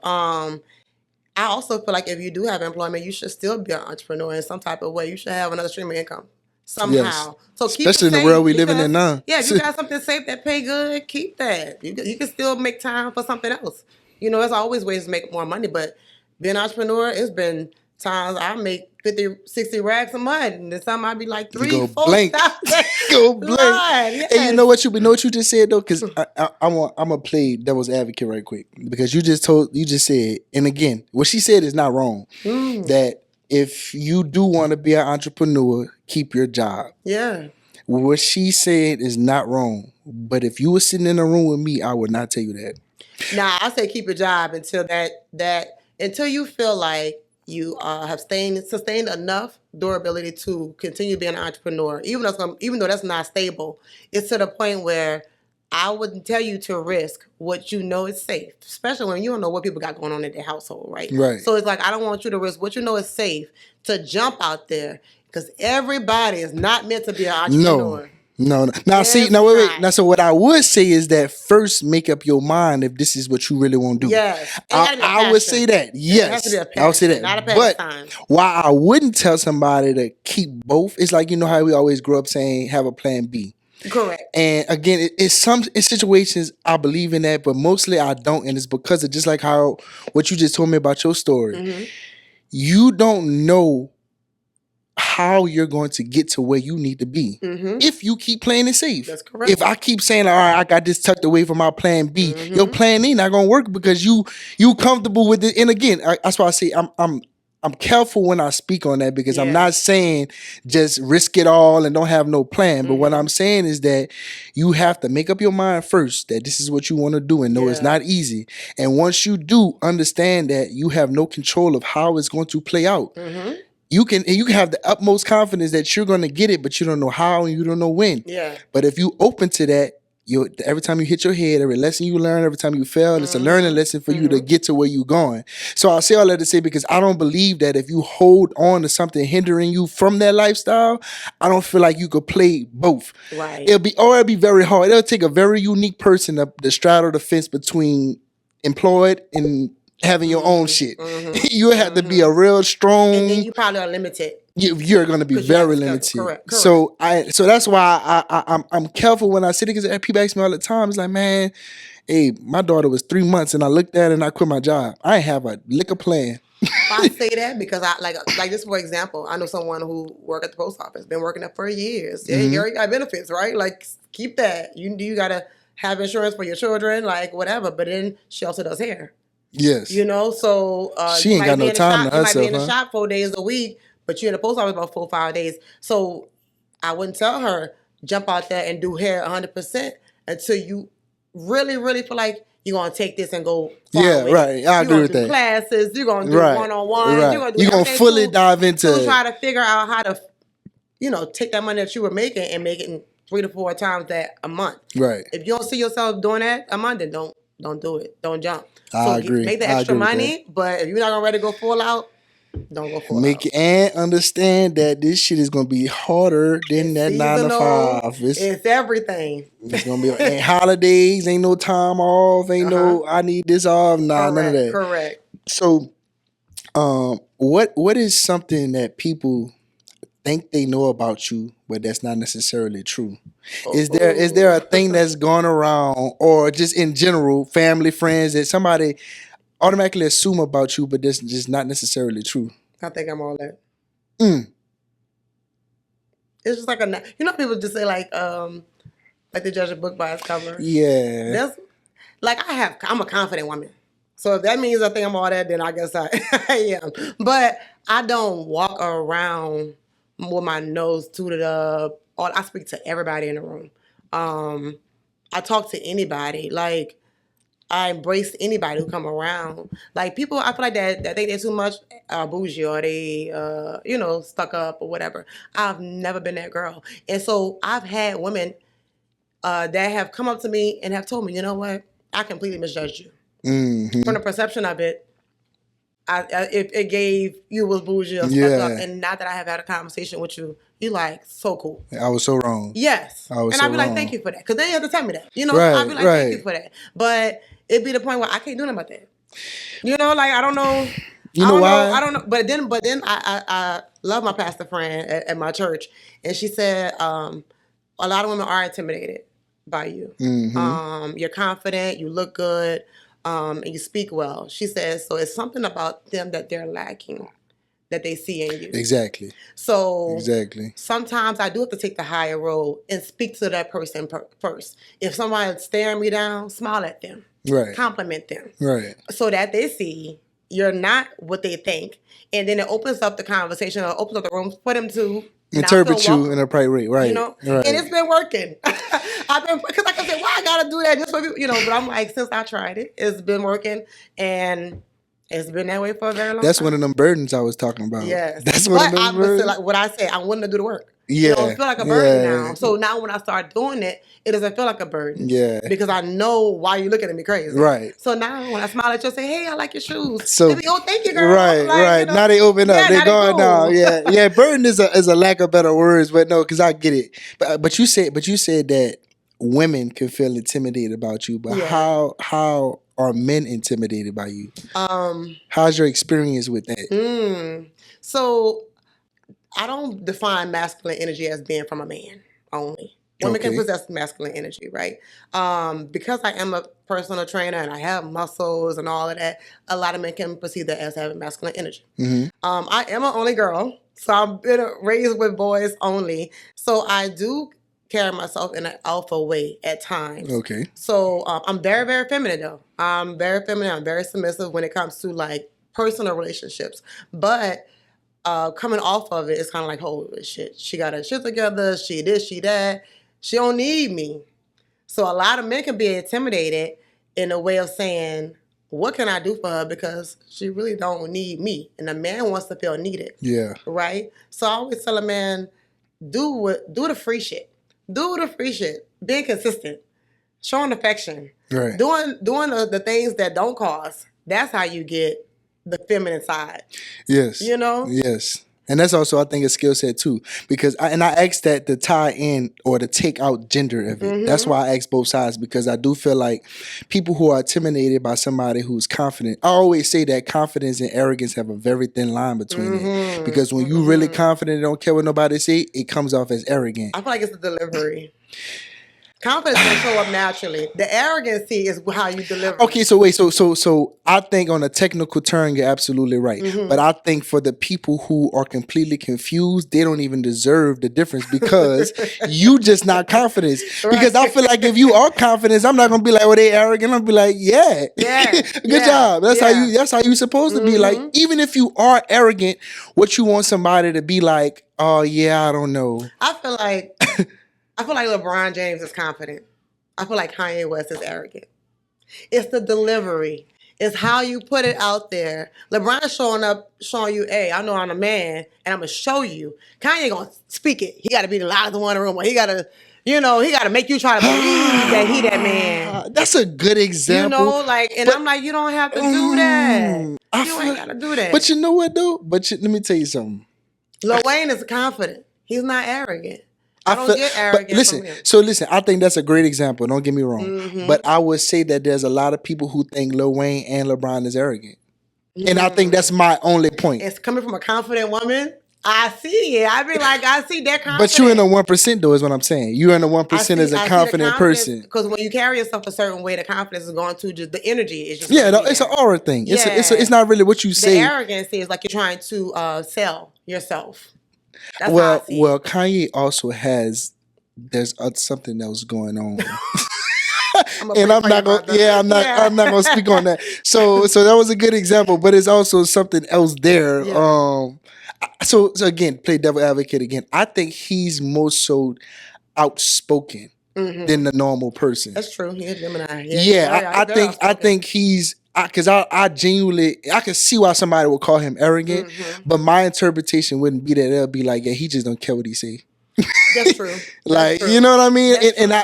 Speaker 2: I also feel like if you do have employment, you should still be an entrepreneur in some type of way. You should have another stream of income somehow. Yes. So keep
Speaker 1: especially in the world we living in now.
Speaker 2: Yeah, if you got something safe that pay good, keep that. You can still make time for something else. There's always ways to make more money, but being an entrepreneur, it's been times I make 50, 60 racks a month, and then some I'd be like 3, 4
Speaker 1: blank. Go blank.
Speaker 2: Yes.
Speaker 1: And you know what you just said though, because I'm gonna play devil's advocate right quick, because you just said, and again, what she said is not wrong. That if you do want to be an entrepreneur, keep your job. Yeah. What she said is not wrong, but if you were sitting in a room with me, I would not tell you that.
Speaker 2: Nah, I say keep your job until until you feel like you have sustained enough durability to continue being an entrepreneur, even though that's not stable. It's to the point where I wouldn't tell you to risk what you know is safe, especially when you don't know what people got going on in their household, right? Right. So it's like, I don't want you to risk what you know is safe to jump out there, because everybody is not meant to be an entrepreneur.
Speaker 1: No. Now, see, wait. Now, so what I would say is that first make up your mind if this is what you really want to do. Yes. I would say that. Yes. It has to be a passion, I would say that. Not a pastime. But why I wouldn't tell somebody to keep both, it's like, how we always grow up saying, have a plan B. Correct. And again, it's situations I believe in that, but mostly I don't. And it's because of just like how what you just told me about your story. Mm-hmm. You don't know how you're going to get to where you need to be if you keep playing it safe. That's correct. If I keep saying, all right, I got this tucked away from my plan B, your plan A not gonna work because you comfortable with it. And again, that's why I say I'm careful when I speak on that, because I'm not saying just risk it all and don't have no plan. But what I'm saying is that you have to make up your mind first that this is what you want to do, and know it's not easy. And once you do understand that you have no control of how it's going to play out, you can have the utmost confidence that you're going to get it, but you don't know how and you don't know when. Yeah. But if you open to that, every time you hit your head, every lesson you learn, every time you fail, it's a learning lesson for you to get to where you're going. So I'll say all that to say, because I don't believe that if you hold on to something hindering you from that lifestyle, I don't feel like you could play both. Right. It'll be very hard. It'll take a very unique person to straddle the fence between employed and having your own shit. You have to be a real strong.
Speaker 2: And then you probably are limited.
Speaker 1: You're going to be very limited. Correct. So that's why I'm careful when I say it, because people ask me all the time. It's like, man, hey, my daughter was 3 months and I looked at it and I quit my job. I ain't have a lick of plan.
Speaker 2: I say that because I like this, for example, I know someone who worked at the post office, been working there for years. Yeah, you already got benefits, right? Like, keep that. You got to have insurance for your children, like whatever. But then she also does hair. Yes. So
Speaker 1: she ain't got no time to herself.
Speaker 2: You might be in the shop 4 days a week, but you're in the post office about 4 or 5 days. So I wouldn't tell her jump out there and do hair 100% until you really, really feel like you're gonna take this and go.
Speaker 1: Right. I agree with that.
Speaker 2: Classes. You're gonna do one-on-one.
Speaker 1: Right. You're gonna fully dive into.
Speaker 2: To try to figure out how to, take that money that you were making and make it 3 to 4 times that a month. Right. If you don't see yourself doing that a month, then don't do it. Don't jump.
Speaker 1: I agree.
Speaker 2: Make the extra money, but if you're not ready to go full out, don't go full out.
Speaker 1: Make it and understand that this shit is gonna be harder than that 9 to 5.
Speaker 2: It's everything.
Speaker 1: It's gonna be ain't holidays, ain't no time off, ain't no I need this off. Nah, none of that. Correct. So, what is something that people think they know about you, but that's not necessarily true? Is there a thing that's going around, or just in general, family, friends, that somebody automatically assume about you, but that's just not necessarily true?
Speaker 2: I think I'm all that. It's just like people just say like to judge a book by its cover. Yeah. That's like I'm a confident woman. So if that means I think I'm all that, then I guess I am. But I don't walk around with my nose tooted up. I speak to everybody in the room. I talk to anybody. Like, I embrace anybody who come around. Like people, I feel like that think they're too much bougie or they, stuck up or whatever. I've never been that girl, and so I've had women that have come up to me and have told me, you know what, I completely misjudged you.
Speaker 1: Mm-hmm.
Speaker 2: From the perception of it. It gave you was bougie or stuck up, and now that I have had a conversation with you, you like so cool.
Speaker 1: I was so wrong.
Speaker 2: Yes,
Speaker 1: I was
Speaker 2: and
Speaker 1: so
Speaker 2: I'd be like,
Speaker 1: wrong.
Speaker 2: thank you for that, because they have to tell me that.
Speaker 1: Right,
Speaker 2: I'd be like, thank you for that. But it'd be the point where I can't do nothing about that. Like I don't know.
Speaker 1: You know why?
Speaker 2: I don't know. But then I love my pastor friend at my church, and she said a lot of women are intimidated by you.
Speaker 1: Mm-hmm.
Speaker 2: You're confident. You look good. And you speak well. She says, so it's something about them that they're lacking that they see in you.
Speaker 1: Exactly.
Speaker 2: So
Speaker 1: exactly.
Speaker 2: Sometimes I do have to take the higher road and speak to that person first. If somebody's staring me down, smile at them.
Speaker 1: Right.
Speaker 2: Compliment them.
Speaker 1: Right.
Speaker 2: So that they see you're not what they think. And then it opens up the conversation or opens up the room for them to
Speaker 1: interpret you in a right way. Right.
Speaker 2: Right.
Speaker 1: And
Speaker 2: it's been working. Because like I said, why I gotta do that just for people, but I'm like, since I tried it, it's been working, and it's been that way for a very long time.
Speaker 1: That's one of them burdens I was talking about.
Speaker 2: Yes.
Speaker 1: That's one of them burdens.
Speaker 2: Like what I say, I'm willing to do the work.
Speaker 1: Yeah.
Speaker 2: It don't feel like a burden now. So now when I start doing it, it doesn't feel like a burden.
Speaker 1: Yeah.
Speaker 2: Because I know why you're looking at me crazy.
Speaker 1: Right.
Speaker 2: So now when I smile at you and say, hey, I like your shoes.
Speaker 1: So,
Speaker 2: they be, oh, thank you, girl.
Speaker 1: Right, right. Now they open up. They're going
Speaker 2: cool.
Speaker 1: down. Yeah. Yeah. Burden is a lack of better words, but no, because I get it. But you said that women can feel intimidated about you, but how are men intimidated by you? How's your experience with that?
Speaker 2: So I don't define masculine energy as being from a man only. Women can possess masculine energy, right? Because I am a personal trainer and I have muscles and all of that, a lot of men can perceive that as having masculine energy. Mm-hmm. I am an only girl, so I've been raised with boys only. So I do carry myself in an alpha way at times.
Speaker 1: Okay.
Speaker 2: So I'm very, very feminine though. I'm very feminine. I'm very submissive when it comes to like personal relationships. But coming off of it, it's kind of like, holy shit, she got her shit together. She this, she that. She don't need me. So a lot of men can be intimidated in a way of saying, what can I do for her? Because she really don't need me. And a man wants to feel needed. Yeah. Right? So I always tell a man, do the free shit. Do the free shit. Being consistent. Showing affection. Right. Doing the things that don't cost. That's how you get the feminine side.
Speaker 1: Yes. Yes. And that's also, I think, a skill set too. Because I asked that to tie in or to take out gender of it. Mm-hmm. That's why I asked both sides, because I do feel like people who are intimidated by somebody who's confident, I always say that confidence and arrogance have a very thin line between it. Because when you're really confident and don't care what nobody say, it comes off as arrogant.
Speaker 2: I feel like it's the delivery. Confidence can show up naturally. The arrogancy is how you deliver.
Speaker 1: Okay, so wait, so I think on a technical term, you're absolutely right. Mm-hmm. But I think for the people who are completely confused, they don't even deserve the difference because you just not confident. Right. Because I feel like if you are confident, I'm not gonna be like, oh, they arrogant. I'm gonna be like, good job. That's how you supposed to be. Like, even if you are arrogant, what you want somebody to be like, oh yeah, I don't know.
Speaker 2: I feel like LeBron James is confident. I feel like Kanye West is arrogant. It's the delivery. It's how you put it out there. LeBron's showing you, hey, I know I'm a man, and I'm going to show you. Kanye going to speak it. He got to be the loudest one in the room. He got to, he got to make you try to believe that he that man.
Speaker 1: That's a good example.
Speaker 2: I'm like, you don't have to do that. You ain't got to do that.
Speaker 1: But you know what, though? Let me tell you something.
Speaker 2: Lil Wayne is confident. He's not arrogant. I don't get arrogant from him.
Speaker 1: Listen, I think that's a great example. Don't get me wrong. Mm-hmm. But I would say that there's a lot of people who think Lil Wayne and LeBron is arrogant. Mm-hmm. And I think that's my only point.
Speaker 2: It's coming from a confident woman. I see it. I be like, I see that confidence.
Speaker 1: But you're in the 1% though, is what I'm saying. You're in the 1% as a confident person.
Speaker 2: Because when you carry yourself a certain way, the confidence is going to just, the energy is just.
Speaker 1: Yeah, it's an aura thing. Yeah. It's not really what you say.
Speaker 2: The arrogance is like you're trying to sell yourself. That's how I see
Speaker 1: it. Kanye also there's something else going on. And I'm not gonna speak on that. So that was a good example, but it's also something else there. Yeah. So again, play devil advocate again. I think he's most so outspoken. than the normal person.
Speaker 2: That's true. He's Gemini.
Speaker 1: I think he's because I genuinely I can see why somebody would call him arrogant, but my interpretation wouldn't be that. They'll be like, yeah, he just don't care what he say.
Speaker 2: That's true.
Speaker 1: Like,
Speaker 2: That's true.
Speaker 1: you know what I mean?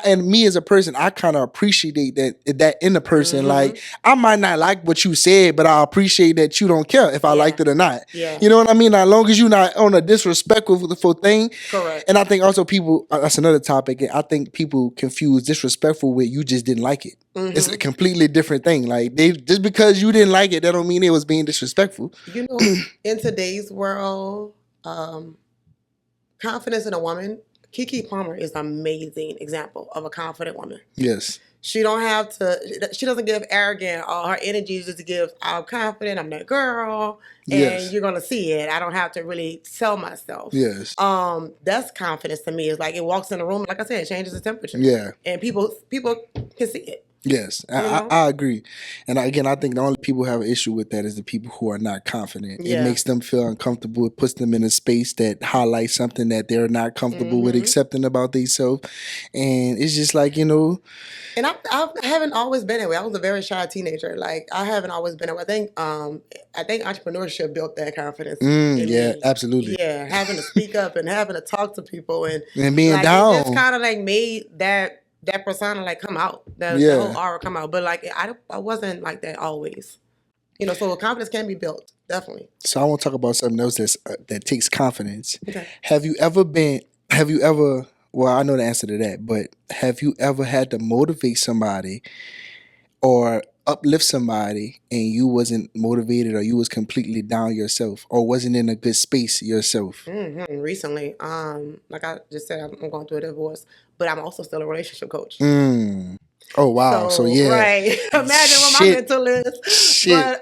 Speaker 1: And me as a person, I kind of appreciate that in the person. Like, I might not like what you said, but I appreciate that you don't care if I liked it or not.
Speaker 2: Yeah.
Speaker 1: You know what I mean? As long as you're not on a disrespectful thing.
Speaker 2: Correct.
Speaker 1: And I think also people, that's another topic. I think people confuse disrespectful with you just didn't like it. It's a completely different thing. Like, just because you didn't like it, that don't mean it was being disrespectful.
Speaker 2: You know, in today's world, confidence in a woman, Keke Palmer is an amazing example of a confident woman.
Speaker 1: Yes.
Speaker 2: She doesn't give arrogant. All her energy just gives, I'm confident, I'm that girl, and you're going to see it. I don't have to really sell myself.
Speaker 1: Yes.
Speaker 2: That's confidence to me. It's like it walks in the room, like I said, it changes the temperature.
Speaker 1: Yeah.
Speaker 2: And people can see it.
Speaker 1: Yes, I agree. And again, I think the only people who have an issue with that is the people who are not confident. Yeah. It makes them feel uncomfortable. It puts them in a space that highlights something that they're not comfortable with accepting about themselves. And it's just like, you know.
Speaker 2: And I haven't always been that way. I was a very shy teenager. Like, I haven't always been that way. I think entrepreneurship built that confidence.
Speaker 1: Yeah,
Speaker 2: me.
Speaker 1: absolutely.
Speaker 2: Yeah, having to speak up and having to talk to people and
Speaker 1: being down.
Speaker 2: It just kind of like made that persona like come out, the whole aura come out. But like I wasn't like that always, you know. So confidence can be built, definitely.
Speaker 1: So I want to talk about something else that takes confidence.
Speaker 2: Okay.
Speaker 1: Have you ever? Well, I know the answer to that, but have you ever had to motivate somebody or uplift somebody and you wasn't motivated or you was completely down yourself or wasn't in a good space yourself?
Speaker 2: Recently, like I just said, I'm going through a divorce, but I'm also still a relationship coach.
Speaker 1: Oh wow! So yeah,
Speaker 2: right. Imagine what my mental is.
Speaker 1: Shit.
Speaker 2: But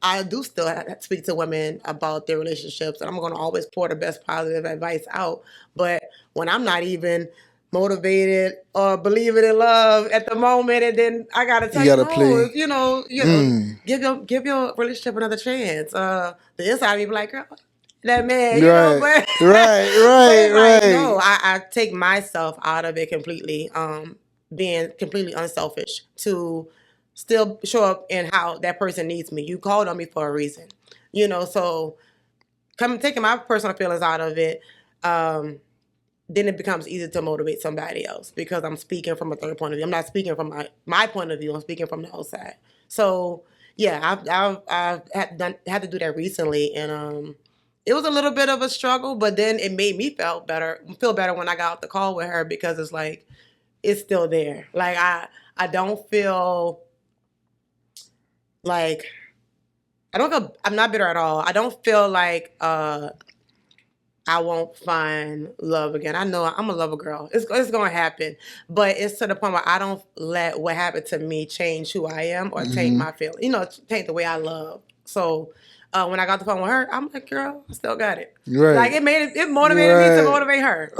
Speaker 2: I do still have to speak to women about their relationships, and I'm going to always pour the best positive advice out. But when I'm not even motivated or believing in love at the moment, and then I gotta tell give your relationship another chance. The inside of me be like, girl, that man, you know, but
Speaker 1: right.
Speaker 2: No, I take myself out of it completely. Being completely unselfish to still show up in how that person needs me. You called on me for a reason, you know. So taking my personal feelings out of it. Then it becomes easy to motivate somebody else because I'm speaking from a third point of view. I'm not speaking from my point of view. I'm speaking from the outside. So yeah, I've had to do that recently, and it was a little bit of a struggle, but then it made me feel better when I got off the call with her because it's like it's still there. Like I don't feel like I'm not bitter at all. I don't feel like I won't find love again. I know I'm a lover girl. It's going to happen. But it's to the point where I don't let what happened to me change who I am or taint my feelings. You know, taint the way I love. So when I got the phone with her, I'm like, girl, I still got it. Right. Like it motivated me to motivate her.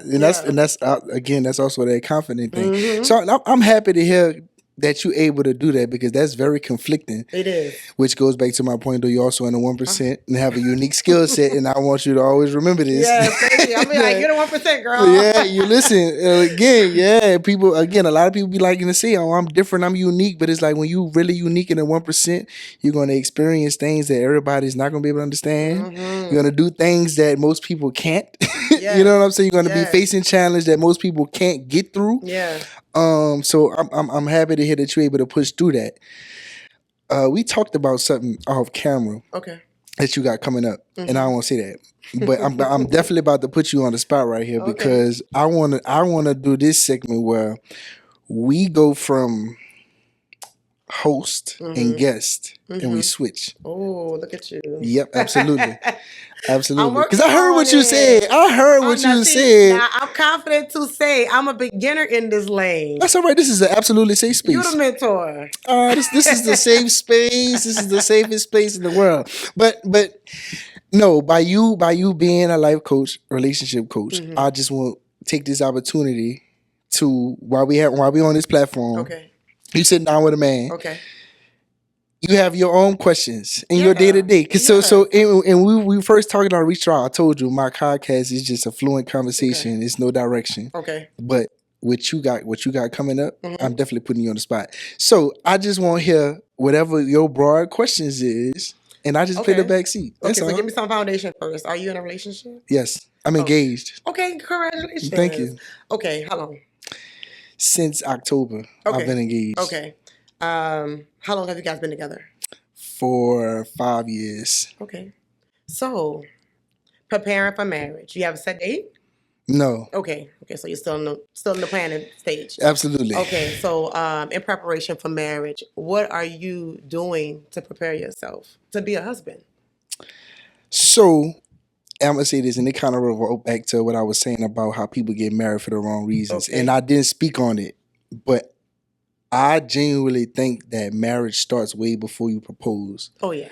Speaker 1: That's again, that's also that confident thing. So I'm happy to hear that you're able to do that because that's very conflicting.
Speaker 2: It is.
Speaker 1: Which goes back to my point, though, you're also in the 1% and have a unique skill set, and I want you to always remember this.
Speaker 2: Yeah, thank you. I mean, like, you're the 1%, girl.
Speaker 1: Yeah, you listen. People, a lot of people be liking to say, oh, I'm different, I'm unique, but it's like when you really unique in the 1%, you're going to experience things that everybody's not going to be able to understand. You're going to do things that most people can't. Yes. You know what I'm saying? You're going to be facing challenge that most people can't get through.
Speaker 2: Yeah.
Speaker 1: So I'm happy to hear that you're able to push through that. We talked about something off camera.
Speaker 2: Okay.
Speaker 1: That you got coming up, and I won't say that, but I'm definitely about to put you on the spot right here because I wanna do this segment where we go from host and guest and we switch.
Speaker 2: Oh, look at you.
Speaker 1: Yep, absolutely. Absolutely. Because I heard what you said. Now,
Speaker 2: I'm confident to say I'm a beginner in this lane.
Speaker 1: That's all right. This is an absolutely safe space.
Speaker 2: You're the mentor.
Speaker 1: This is the safe space. This is the safest place in the world. But no, by you being a life coach, relationship coach, I just want to take this opportunity to while we on this platform.
Speaker 2: Okay.
Speaker 1: You sitting down with a man.
Speaker 2: Okay.
Speaker 1: you have your own questions in your day to day. Cause and we first talking on Reach Out. I told you my podcast is just a fluent conversation.
Speaker 2: Okay.
Speaker 1: It's no direction.
Speaker 2: Okay.
Speaker 1: But what you got coming up, I'm definitely putting you on the spot. So I just want to hear whatever your broad questions is, and I just play the back seat. That's
Speaker 2: okay, so
Speaker 1: all.
Speaker 2: give me some foundation first. Are you in a relationship?
Speaker 1: Yes, I'm engaged.
Speaker 2: Okay, congratulations.
Speaker 1: Thank you.
Speaker 2: Okay, how long?
Speaker 1: Since October, I've been engaged.
Speaker 2: Okay. How long have you guys been together?
Speaker 1: For 5 years.
Speaker 2: Okay. So, preparing for marriage. You have a set date?
Speaker 1: No.
Speaker 2: Okay. So you're still in the planning stage.
Speaker 1: Absolutely.
Speaker 2: Okay. So, in preparation for marriage, what are you doing to prepare yourself to be a husband?
Speaker 1: So, I'm gonna say this, and it kind of revert back to what I was saying about how people get married for the wrong reasons, and I didn't speak on it, but I genuinely think that marriage starts way before you propose.
Speaker 2: Oh yeah.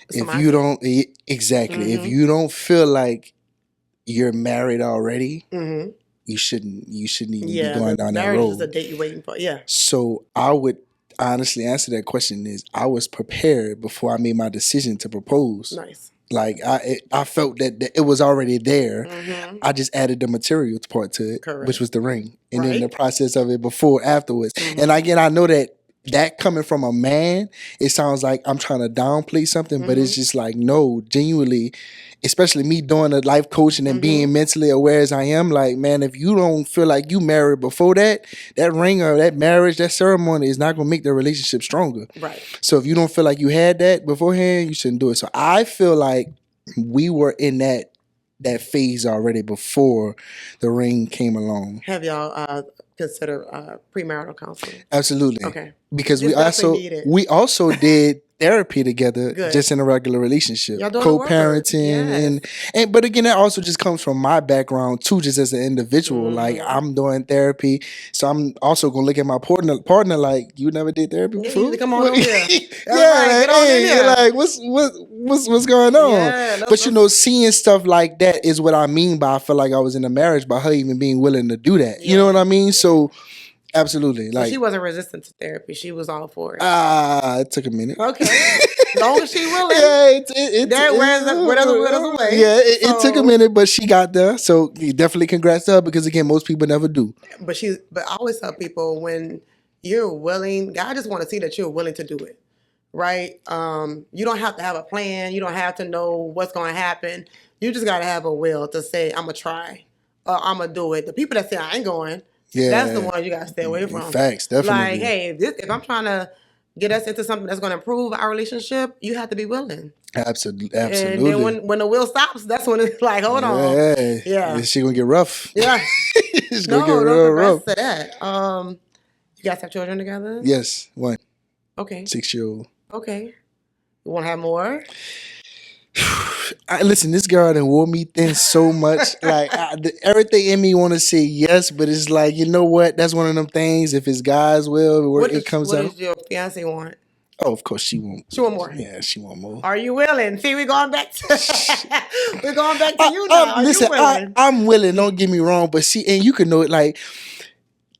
Speaker 1: If you don't if you don't feel like you're married already, you shouldn't even be going down that road.
Speaker 2: Marriage is a date you're waiting for. Yeah.
Speaker 1: So I would honestly answer that question is I was prepared before I made my decision to propose.
Speaker 2: Nice.
Speaker 1: Like I felt that it was already there. I just added the material part to it, which was the ring, and then the process of it afterwards. And again, I know that coming from a man, it sounds like I'm trying to downplay something, but it's just like, no, genuinely, especially me doing the life coaching and being mentally aware as I am, like, man, if you don't feel like you married before that ring or that marriage, that ceremony is not going to make the relationship stronger.
Speaker 2: Right.
Speaker 1: So if you don't feel like you had that beforehand, you shouldn't do it. So I feel like we were in that phase already before the ring came along.
Speaker 2: Have y'all consider premarital counseling?
Speaker 1: Absolutely.
Speaker 2: Okay.
Speaker 1: Because we also did therapy together, just in a regular relationship, co-parenting, and but again, that also just comes from my background too, just as an individual. Like I'm doing therapy, so I'm also gonna look at my partner like, you never did therapy before.
Speaker 2: You come on over here.
Speaker 1: Like what's going on? But seeing stuff like that is what I mean by I feel like I was in a marriage by her even being willing to do that. You know what I mean? So. Absolutely. Like
Speaker 2: she wasn't resistant to therapy. She was all for it.
Speaker 1: It took a minute.
Speaker 2: Okay. As long as she willing.
Speaker 1: It took a minute, but she got there. So definitely congrats to her because again, most people never do.
Speaker 2: But I always tell people when you're willing, God just want to see that you're willing to do it. Right? You don't have to have a plan. You don't have to know what's going to happen. You just got to have a will to say, I'm going to try or I'm going to do it. The people that say I ain't going, that's the one you gotta stay away from.
Speaker 1: Facts, definitely.
Speaker 2: Like, hey, if I'm trying to get us into something that's going to improve our relationship, you have to be willing.
Speaker 1: Absolutely.
Speaker 2: And then when the will stops, that's when it's like, hold on. Yeah.
Speaker 1: Is she gonna get rough?
Speaker 2: Yeah.
Speaker 1: It's gonna get real rough.
Speaker 2: To that. You guys have children together?
Speaker 1: Yes, one.
Speaker 2: Okay.
Speaker 1: 6-year-old.
Speaker 2: Okay. You want to have more?
Speaker 1: Listen, this girl done wore me thin so much. Like everything in me want to say yes, but it's like, you know what? That's one of them things. If it's God's will, it comes out.
Speaker 2: What does your fiance want?
Speaker 1: Oh, of course she won't.
Speaker 2: She want more.
Speaker 1: Yeah, she want more.
Speaker 2: Are you willing? See, we're going back to you now. Are
Speaker 1: listen,
Speaker 2: you willing?
Speaker 1: I'm willing. Don't get me wrong, but see, and you can know it. Like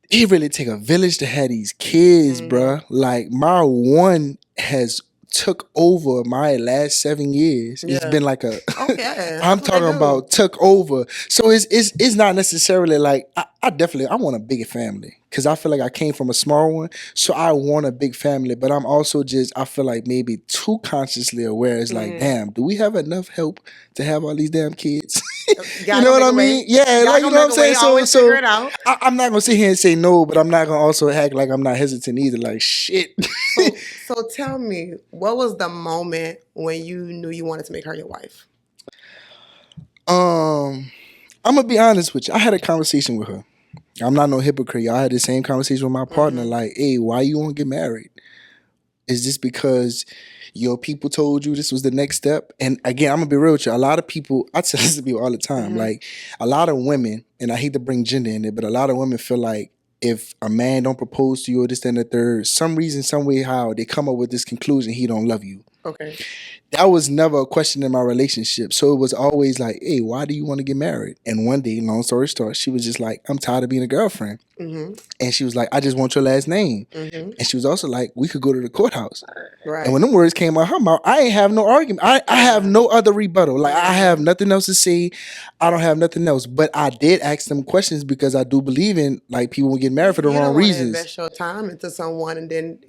Speaker 1: it really take a village to have these kids, bruh. Like my one has took over my last 7 years. It's been like I'm talking about took over. So it's not necessarily like I want a bigger family because I feel like I came from a small one. So I want a big family, but I'm also I feel like maybe too consciously aware. It's like, damn, do we have enough help to have all these damn kids? You know what I mean? Yeah, like, you know what I'm saying? So I'm not gonna sit here and say no, but I'm not gonna also act like I'm not hesitant either. Like shit.
Speaker 2: So tell me, what was the moment when you knew you wanted to make her your wife?
Speaker 1: I'm gonna be honest with you. I had a conversation with her. I'm not no hypocrite. I had the same conversation with my partner. Like, hey, why you want to get married? Is this because your people told you this was the next step? And again, I'm gonna be real with you. A lot of people, I tell this to people all the time. Like a lot of women, and I hate to bring gender in it, but a lot of women feel like if a man don't propose to you or this, then the third, some reason, some way, how they come up with this conclusion, he don't love you.
Speaker 2: Okay.
Speaker 1: That was never a question in my relationship. So it was always like, hey, why do you want to get married? And one day, long story short, she was just like, I'm tired of being a girlfriend.
Speaker 2: Mm-hmm.
Speaker 1: And she was like, I just want your last name.
Speaker 2: Mm-hmm.
Speaker 1: And she was also like, we could go to the courthouse.
Speaker 2: Right.
Speaker 1: And when them words came out her mouth, I ain't have no argument. I have no other rebuttal. Like, I have nothing else to say. I don't have nothing else. But I did ask them questions because I do believe in, like, people will get married for the wrong reasons.
Speaker 2: You don't invest your time into someone and then,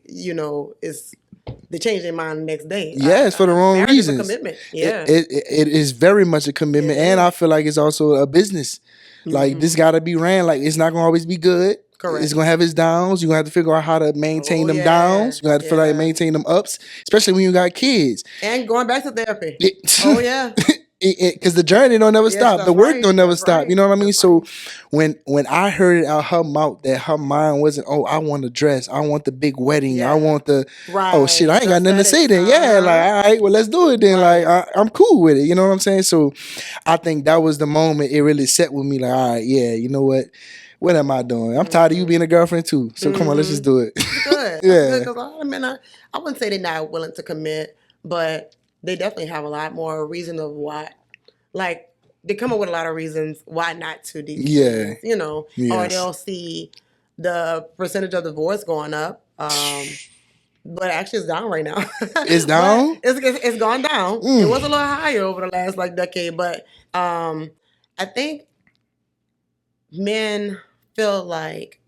Speaker 2: they change their mind the next day.
Speaker 1: Yeah, it's for the wrong reasons.
Speaker 2: Is a commitment. Yeah.
Speaker 1: It is very much a commitment. And I feel like it's also a business. Like, this got to be ran. Like, it's not going to always be good.
Speaker 2: Correct.
Speaker 1: It's going to have its downs. You're going to have to figure out how to maintain them downs. You're going to have to feel like maintain them ups, especially when you got kids.
Speaker 2: And going back to therapy. Oh, yeah.
Speaker 1: Because the journey don't never stop. The work don't never stop.
Speaker 2: Right.
Speaker 1: You know what I mean? So when I heard it out her mouth that her mind wasn't, oh, I want a dress. I want the big wedding. I want the, oh, shit, I ain't got nothing to say then. Yeah, like, all right, well, let's do it then.
Speaker 2: Right.
Speaker 1: Like, I'm cool with it. You know what I'm saying? So I think that was the moment it really set with me. Like, all right, yeah, you know what? What am I doing? I'm tired of you being a girlfriend too. So come on, let's just do it.
Speaker 2: Good.
Speaker 1: Yeah.
Speaker 2: Because I wouldn't say they're not willing to commit, but they definitely have a lot more reason of why. Like, they come up with a lot of reasons why not to these
Speaker 1: Yeah.
Speaker 2: things, or they'll see the percentage of divorce going up. But actually it's down right now.
Speaker 1: It's down?
Speaker 2: It's gone down. It was a little higher over the last decade, but I think men feel like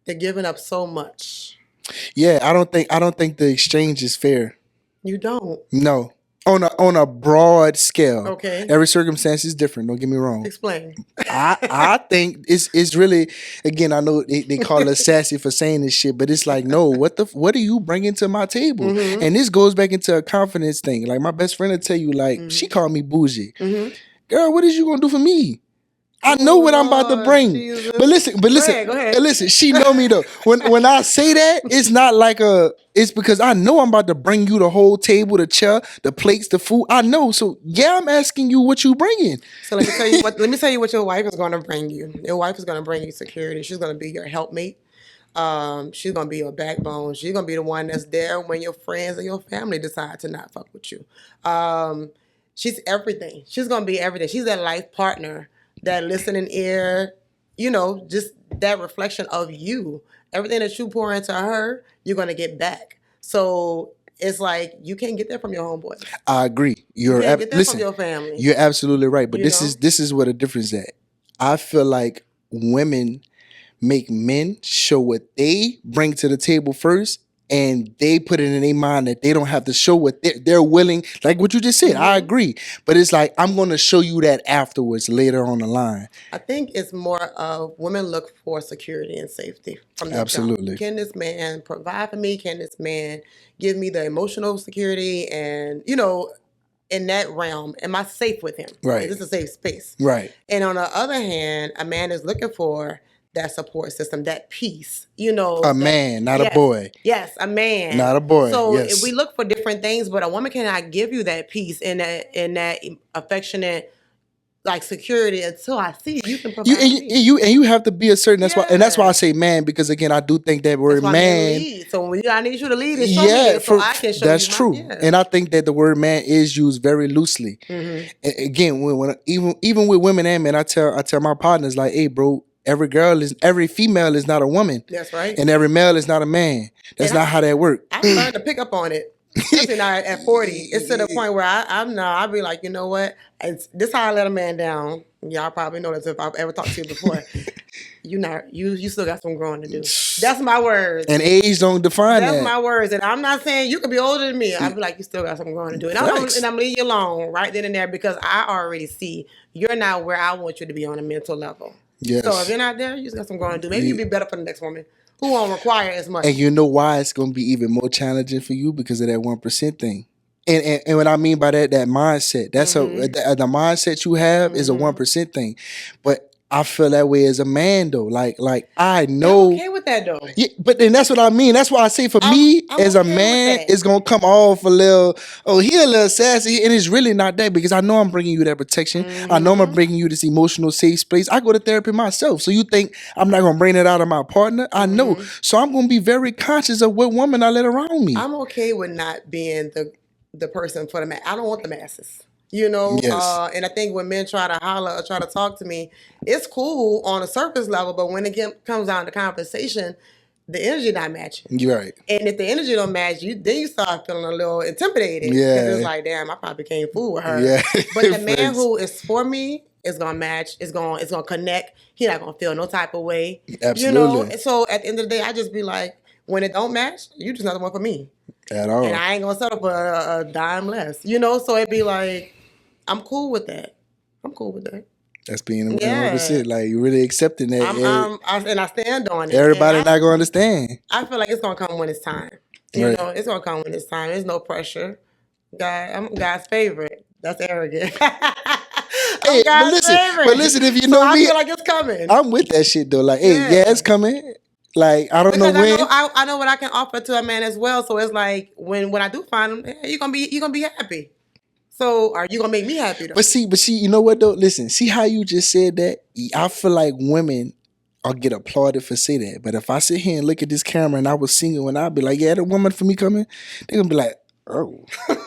Speaker 2: they're giving up so much.
Speaker 1: Yeah, I don't think the exchange is fair.
Speaker 2: You don't.
Speaker 1: No. On a broad scale.
Speaker 2: Okay.
Speaker 1: Every circumstance is different. Don't get me wrong.
Speaker 2: Explain.
Speaker 1: I think it's really, again, I know they call us sassy for saying this shit, but it's like, no, what are you bringing to my table?
Speaker 2: Mm-hmm.
Speaker 1: And this goes back into a confidence thing. Like, my best friend will tell you, like, she called me bougie.
Speaker 2: Mm-hmm.
Speaker 1: Girl, what is you gonna do for me? I know what I'm about to bring.
Speaker 2: Jesus.
Speaker 1: But listen,
Speaker 2: Go ahead.
Speaker 1: listen, she know me though. When I say that, it's not like it's because I know I'm about to bring you the whole table, the chair, the plates, the food. I know. So yeah, I'm asking you what you bringing.
Speaker 2: So let me tell you what your wife is going to bring you. Your wife is going to bring you security. She's going to be your helpmate. She's going to be your backbone. She's going to be the one that's there when your friends and your family decide to not fuck with you. She's everything. She's going to be everything. She's that life partner, that listening ear, just that reflection of you. Everything that you pour into her, you're going to get back. So it's like, you can't get that from your homeboy.
Speaker 1: I agree.
Speaker 2: You can't get that from your family.
Speaker 1: You're absolutely right. But this is where the difference is at. I feel like women make men show what they bring to the table first, and they put it in their mind that they don't have to show what they're willing. Like what you just said, I agree. But it's like, I'm going to show you that afterwards, later on the line.
Speaker 2: I think it's more of women look for security and safety from the
Speaker 1: Absolutely.
Speaker 2: jump. Can this man provide for me? Can this man give me the emotional security? And, in that realm, am I safe with him?
Speaker 1: Right.
Speaker 2: Is this a safe space?
Speaker 1: Right.
Speaker 2: And on the other hand, a man is looking for that support system, that peace,
Speaker 1: A man, not a boy.
Speaker 2: Yes, a man.
Speaker 1: Not a boy.
Speaker 2: So
Speaker 1: yes.
Speaker 2: we look for different things, but a woman cannot give you that peace and that affectionate, like, security until I see you can provide
Speaker 1: you have to be a certain. That's why I say man, because again, I do think that word man.
Speaker 2: So when I need you to lead, it's I can show
Speaker 1: that's
Speaker 2: you.
Speaker 1: True. And I think that the word man is used very loosely.
Speaker 2: Mm-hmm.
Speaker 1: Again, when even with women and men, I tell my partners, like, hey, bro. Every female is not a woman.
Speaker 2: That's right.
Speaker 1: And every male is not a man. That's not how that works.
Speaker 2: I learned to pick up on it. Especially now at 40. It's to the point where I'll be like, you know what? This how I let a man down. Y'all probably know this if I've ever talked to you before. You still got some growing to do. That's my words.
Speaker 1: And age don't define that.
Speaker 2: That's my words. And I'm not saying you could be older than me. I'll be like, you still got some growing to do. And I'm leaving you alone right then and there because I already see you're not where I want you to be on a mental level.
Speaker 1: Yes.
Speaker 2: So if you're not there, you just got some growing to do. Maybe you'll be better for the next woman who won't require as much.
Speaker 1: And you know why it's going to be even more challenging for you? Because of that 1% thing. And what I mean by that mindset, that's the mindset you have is a 1% thing. But I feel that way as a man though. Like I know.
Speaker 2: I'm okay with that though.
Speaker 1: Yeah, but then that's what I mean. That's why I say for me
Speaker 2: I'm
Speaker 1: as a
Speaker 2: okay with
Speaker 1: man,
Speaker 2: that.
Speaker 1: it's gonna come off a little. Oh, he a little sassy, and it's really not that because I know I'm bringing you that protection. I know I'm bringing you this emotional safe space. I go to therapy myself, so you think I'm not gonna bring it out of my partner? I know, so I'm gonna be very conscious of what woman I let around me.
Speaker 2: I'm okay with not being the person for the man. I don't want the masses. You know,
Speaker 1: Yes.
Speaker 2: and I think when men try to holler or try to talk to me, it's cool on a surface level, but when it comes down to conversation, the energy not matching.
Speaker 1: You're right.
Speaker 2: And if the energy don't match, then you start feeling a little intimidated.
Speaker 1: Yeah.
Speaker 2: Because it's like, damn, I probably can't fool with her.
Speaker 1: Yeah.
Speaker 2: But the man who is for me is gonna match, it's gonna connect. He not gonna feel no type of way.
Speaker 1: Absolutely.
Speaker 2: You know? And so at the end of the day, I just be like, when it don't match, you just not the one for me.
Speaker 1: At all.
Speaker 2: And I ain't gonna settle for a dime less. You know, so it'd be like, I'm cool with that. I'm cool with that.
Speaker 1: That's being a
Speaker 2: Yeah.
Speaker 1: 100%. Like you really accepting that.
Speaker 2: And I stand on it.
Speaker 1: Everybody
Speaker 2: And
Speaker 1: not gonna understand.
Speaker 2: I feel like it's gonna come when it's time. You
Speaker 1: Right.
Speaker 2: know, it's gonna come when it's time. There's no pressure. I'm God's favorite. That's arrogant. I'm
Speaker 1: Hey,
Speaker 2: God's favorite.
Speaker 1: but listen, if you
Speaker 2: So
Speaker 1: know
Speaker 2: I
Speaker 1: me,
Speaker 2: feel like it's coming.
Speaker 1: I'm with that shit though. Like, hey, yeah, it's coming. Like, I don't know
Speaker 2: Because
Speaker 1: when.
Speaker 2: I know what I can offer to a man as well. So it's like when I do find him, hey, you're gonna be happy. So are you gonna make me happy though?
Speaker 1: But see, you know what though? Listen, see how you just said that? I feel like women are get applauded for say that. But if I sit here and look at this camera and I was single and I'd be like, yeah, the woman for me coming, they're gonna be like, oh. They'll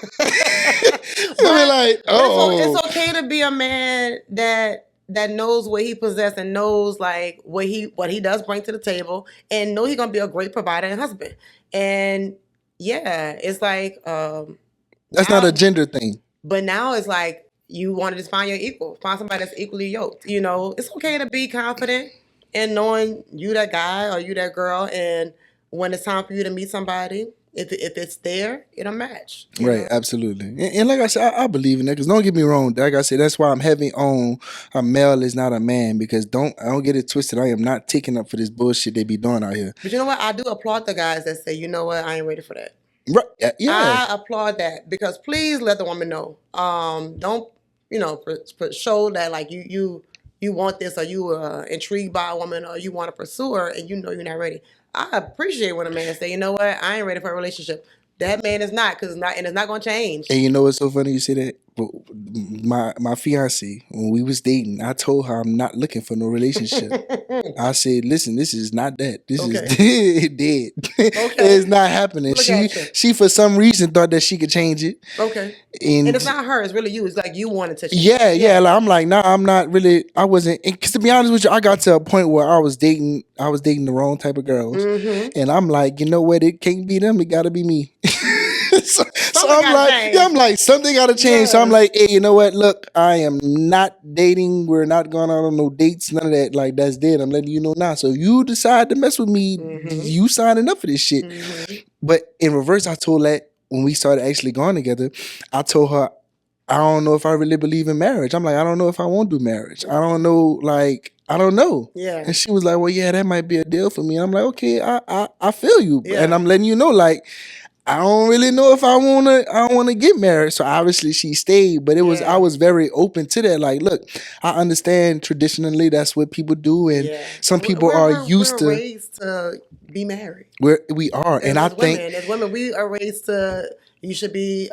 Speaker 1: be like, oh.
Speaker 2: It's okay to be a man that knows what he possesses and knows like what he does bring to the table and know he's gonna be a great provider and husband. And yeah, it's like
Speaker 1: That's not a gender thing.
Speaker 2: But now it's like you want to just find your equal, find somebody that's equally yoked. You know, it's okay to be confident in knowing you that guy or you that girl, and when it's time for you to meet somebody, if it's there, it'll match.
Speaker 1: Right,
Speaker 2: know?
Speaker 1: Absolutely. And like I said, I believe in that because don't get me wrong. Like I said, that's why I'm heavy on a male is not a man because I don't get it twisted. I am not taking up for this bullshit they be doing out here.
Speaker 2: But you know what? I do applaud the guys that say, you know what, I ain't ready for that.
Speaker 1: Right. Yeah.
Speaker 2: I applaud that because please let the woman know. Don't show that like you want this or you intrigued by a woman or you want to pursue her and you know you're not ready. I appreciate when a man say, you know what, I ain't ready for a relationship. That man is not because it's not going to change.
Speaker 1: And you know what's so funny you say that? My fiance, when we was dating, I told her I'm not looking for no relationship. I said, listen, this is not that. This is dead. It's not happening. She for some reason thought that she could change it.
Speaker 2: Okay. And it's not her. It's really you. It's like you wanted to change.
Speaker 1: Yeah. Like, I'm like, nah, I'm not really. I wasn't. Because to be honest with you, I got to a point where I was dating the wrong type of girls, and I'm like, you know what? It can't be them. It got to be me. So I'm like, something got to change. Yeah. So I'm like, hey, you know what? Look, I am not dating. We're not going out on no dates. None of that. Like, that's dead. I'm letting you know now. So if you decide to mess with me, you signing up for this shit. But in reverse, I told that when we started actually going together, I told her, I don't know if I really believe in marriage. I'm like, I don't know if I won't do marriage. I don't know, like, I don't know. Yeah. And she was like, well, yeah, that might be a deal for me. And I'm like, okay, I feel you. Yeah. And I'm letting you know, like, I don't really know if I wanna get married. So obviously she stayed, but I was very open to that. Like, look, I understand traditionally that's what people do, and some people are used to
Speaker 2: raised to be married.
Speaker 1: We are, and I think
Speaker 2: as women we are raised to you should be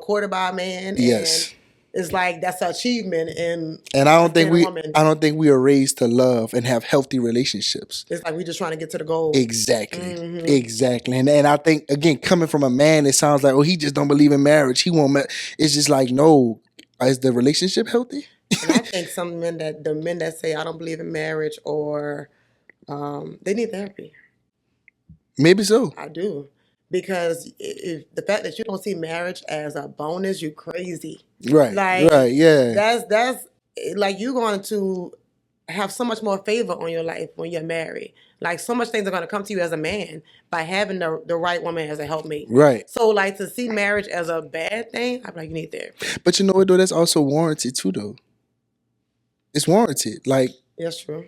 Speaker 2: courted by a man.
Speaker 1: Yes.
Speaker 2: And it's like that's an achievement and
Speaker 1: I don't think we are raised to love and have healthy relationships.
Speaker 2: It's like we just trying to get to the goal.
Speaker 1: Exactly. Exactly. And I think again, coming from a man, it sounds like, oh, he just don't believe in marriage. He won't it's just like, no, is the relationship healthy?
Speaker 2: And I think the men that say I don't believe in marriage or they need therapy.
Speaker 1: Maybe so.
Speaker 2: I do. Because if the fact that you don't see marriage as a bonus, you crazy.
Speaker 1: Right.
Speaker 2: Like,
Speaker 1: right. Yeah.
Speaker 2: That's like you're going to have so much more favor on your life when you're married. Like so much things are going to come to you as a man by having the right woman as a helpmate.
Speaker 1: Right.
Speaker 2: So like to see marriage as a bad thing, I'm like, you need therapy.
Speaker 1: But you know what though? That's also warranted too though. It's warranted. Like
Speaker 2: that's true.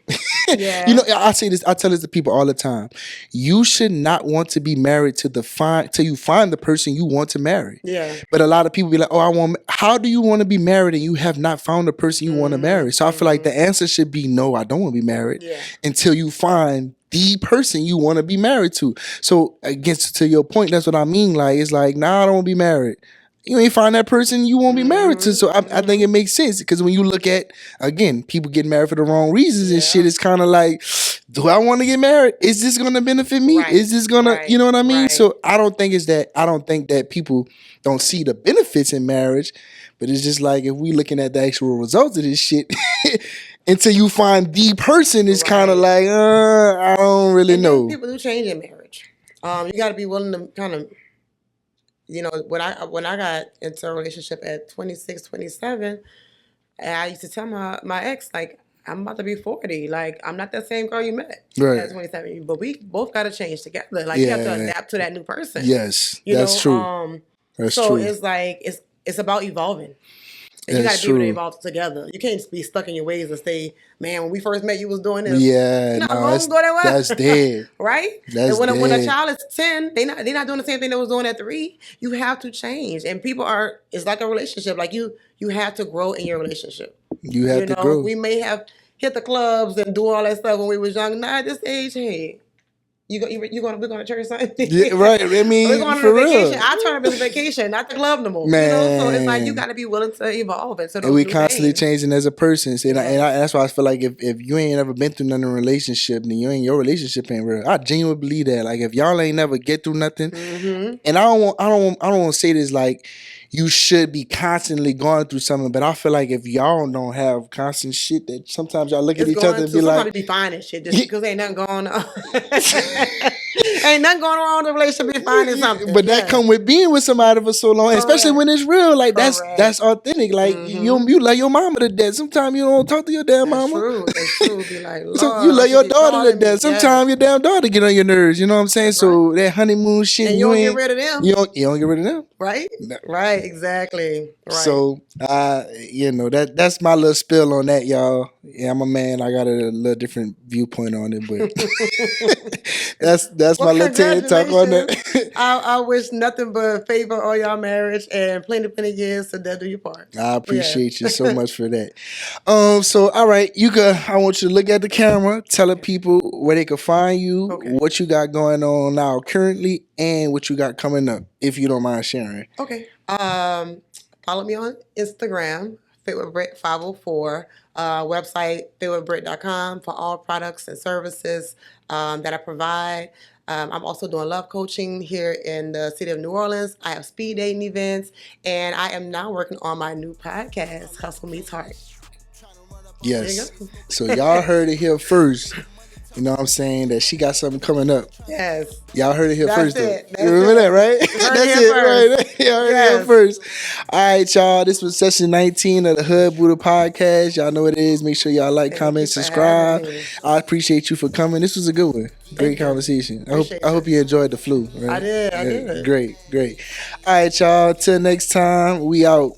Speaker 2: Yeah.
Speaker 1: You know, I say this, I tell this to people all the time. You should not want to be married till you find the person you want to marry.
Speaker 2: Yeah.
Speaker 1: But a lot of people be like, oh, how do you want to be married and you have not found the person you want to marry? So I feel like the answer should be no, I don't want to be married until you find the person you want to be married to. So against to your point, that's what I mean. Like, it's like, nah, I don't want to be married. You ain't find that person you won't be married to. So I think it makes sense because when you look at, again, people getting married for the wrong reasons and shit, it's kind of like, do I want to get married? Is this going to benefit me?
Speaker 2: Right.
Speaker 1: Is this going to, you know what I mean?
Speaker 2: Right.
Speaker 1: So I don't think that people don't see the benefits in marriage, but it's just like if we looking at the actual results of this shit, until you find the person, it's kind of like, I don't really know.
Speaker 2: People do change in marriage. You got to be willing to kind of, you know, when I got into a relationship at 26, 27, and I used to tell my ex, like, I'm about to be 40. Like, I'm not that same girl you met at 27. But we both got to change together. Like, you have to adapt to that new person.
Speaker 1: Yes, that's true. That's true.
Speaker 2: It's like, it's about evolving. And you got to be able to evolve together. You can't be stuck in your ways and say, man, when we first met, you was doing this.
Speaker 1: Yeah,
Speaker 2: you know how long ago that was?
Speaker 1: That's dead.
Speaker 2: Right?
Speaker 1: That's
Speaker 2: and when a child is 10, they're not doing the same thing they was doing at 3. You have to change. And it's like a relationship. Like you have to grow in your relationship.
Speaker 1: You have to grow.
Speaker 2: We may have hit the clubs and do all that stuff when we was young. Now at this age, hey, we're going to church Sunday.
Speaker 1: Yeah, right. I mean,
Speaker 2: we're going
Speaker 1: for
Speaker 2: on a vacation.
Speaker 1: real.
Speaker 2: I turn up as a vacation, not the club no more.
Speaker 1: Man.
Speaker 2: You know? So it's like you got to be willing to evolve. And
Speaker 1: we constantly changing as a person. So, and that's why I feel like if you ain't ever been through nothing in a relationship, then your relationship ain't real. I genuinely believe that. Like if y'all ain't never get through nothing, and I don't want to say this like you should be constantly going through something, but I feel like if y'all don't have constant shit, that sometimes y'all look at each other and be like,
Speaker 2: somebody be fine and shit just because ain't nothing going on. Ain't nothing going on in the relationship, be finding something.
Speaker 1: But that come with being with somebody for so long, especially when it's real. Like that's authentic. Like you love your mama to death. Sometimes you don't talk to your damn mama.
Speaker 2: That's true. Be like,
Speaker 1: so you love your daughter to death. Sometimes your damn daughter get on your nerves. You know what I'm saying? So that honeymoon shit,
Speaker 2: and you don't get rid of them.
Speaker 1: You don't get rid of them.
Speaker 2: Right? Right, exactly. Right.
Speaker 1: So that's my little spill on that, y'all. Yeah, I'm a man. I got a little different viewpoint on it, but that's my little TED talk on that.
Speaker 2: I wish nothing but favor on y'all marriage and plenty years to death do your part.
Speaker 1: I appreciate you so much for that. So all right, I want you to look at the camera, tell the people where they can find you, what you got going on now currently, and what you got coming up, if you don't mind sharing.
Speaker 2: Okay. Follow me on Instagram, FitWithBritt504. Website, fitwithbritt.com for all products and services that I provide. I'm also doing love coaching here in the city of New Orleans. I have speed dating events, and I am now working on my new podcast, Hustle Meets Heart.
Speaker 1: Yes. So y'all heard it here first. You know what I'm saying? That she got something coming up.
Speaker 2: Yes.
Speaker 1: Y'all heard it here first.
Speaker 2: You
Speaker 1: remember that, right? That's it, right? Y'all heard it here first. All right, y'all. This was session 19 of the Hood Buddah Podcast. Y'all know what it is. Make sure y'all like, comment, subscribe. I appreciate you for coming. This was a good one. Great conversation. I hope you enjoyed the flu. Right?
Speaker 2: I did.
Speaker 1: Great. All right, y'all. Till next time, we out.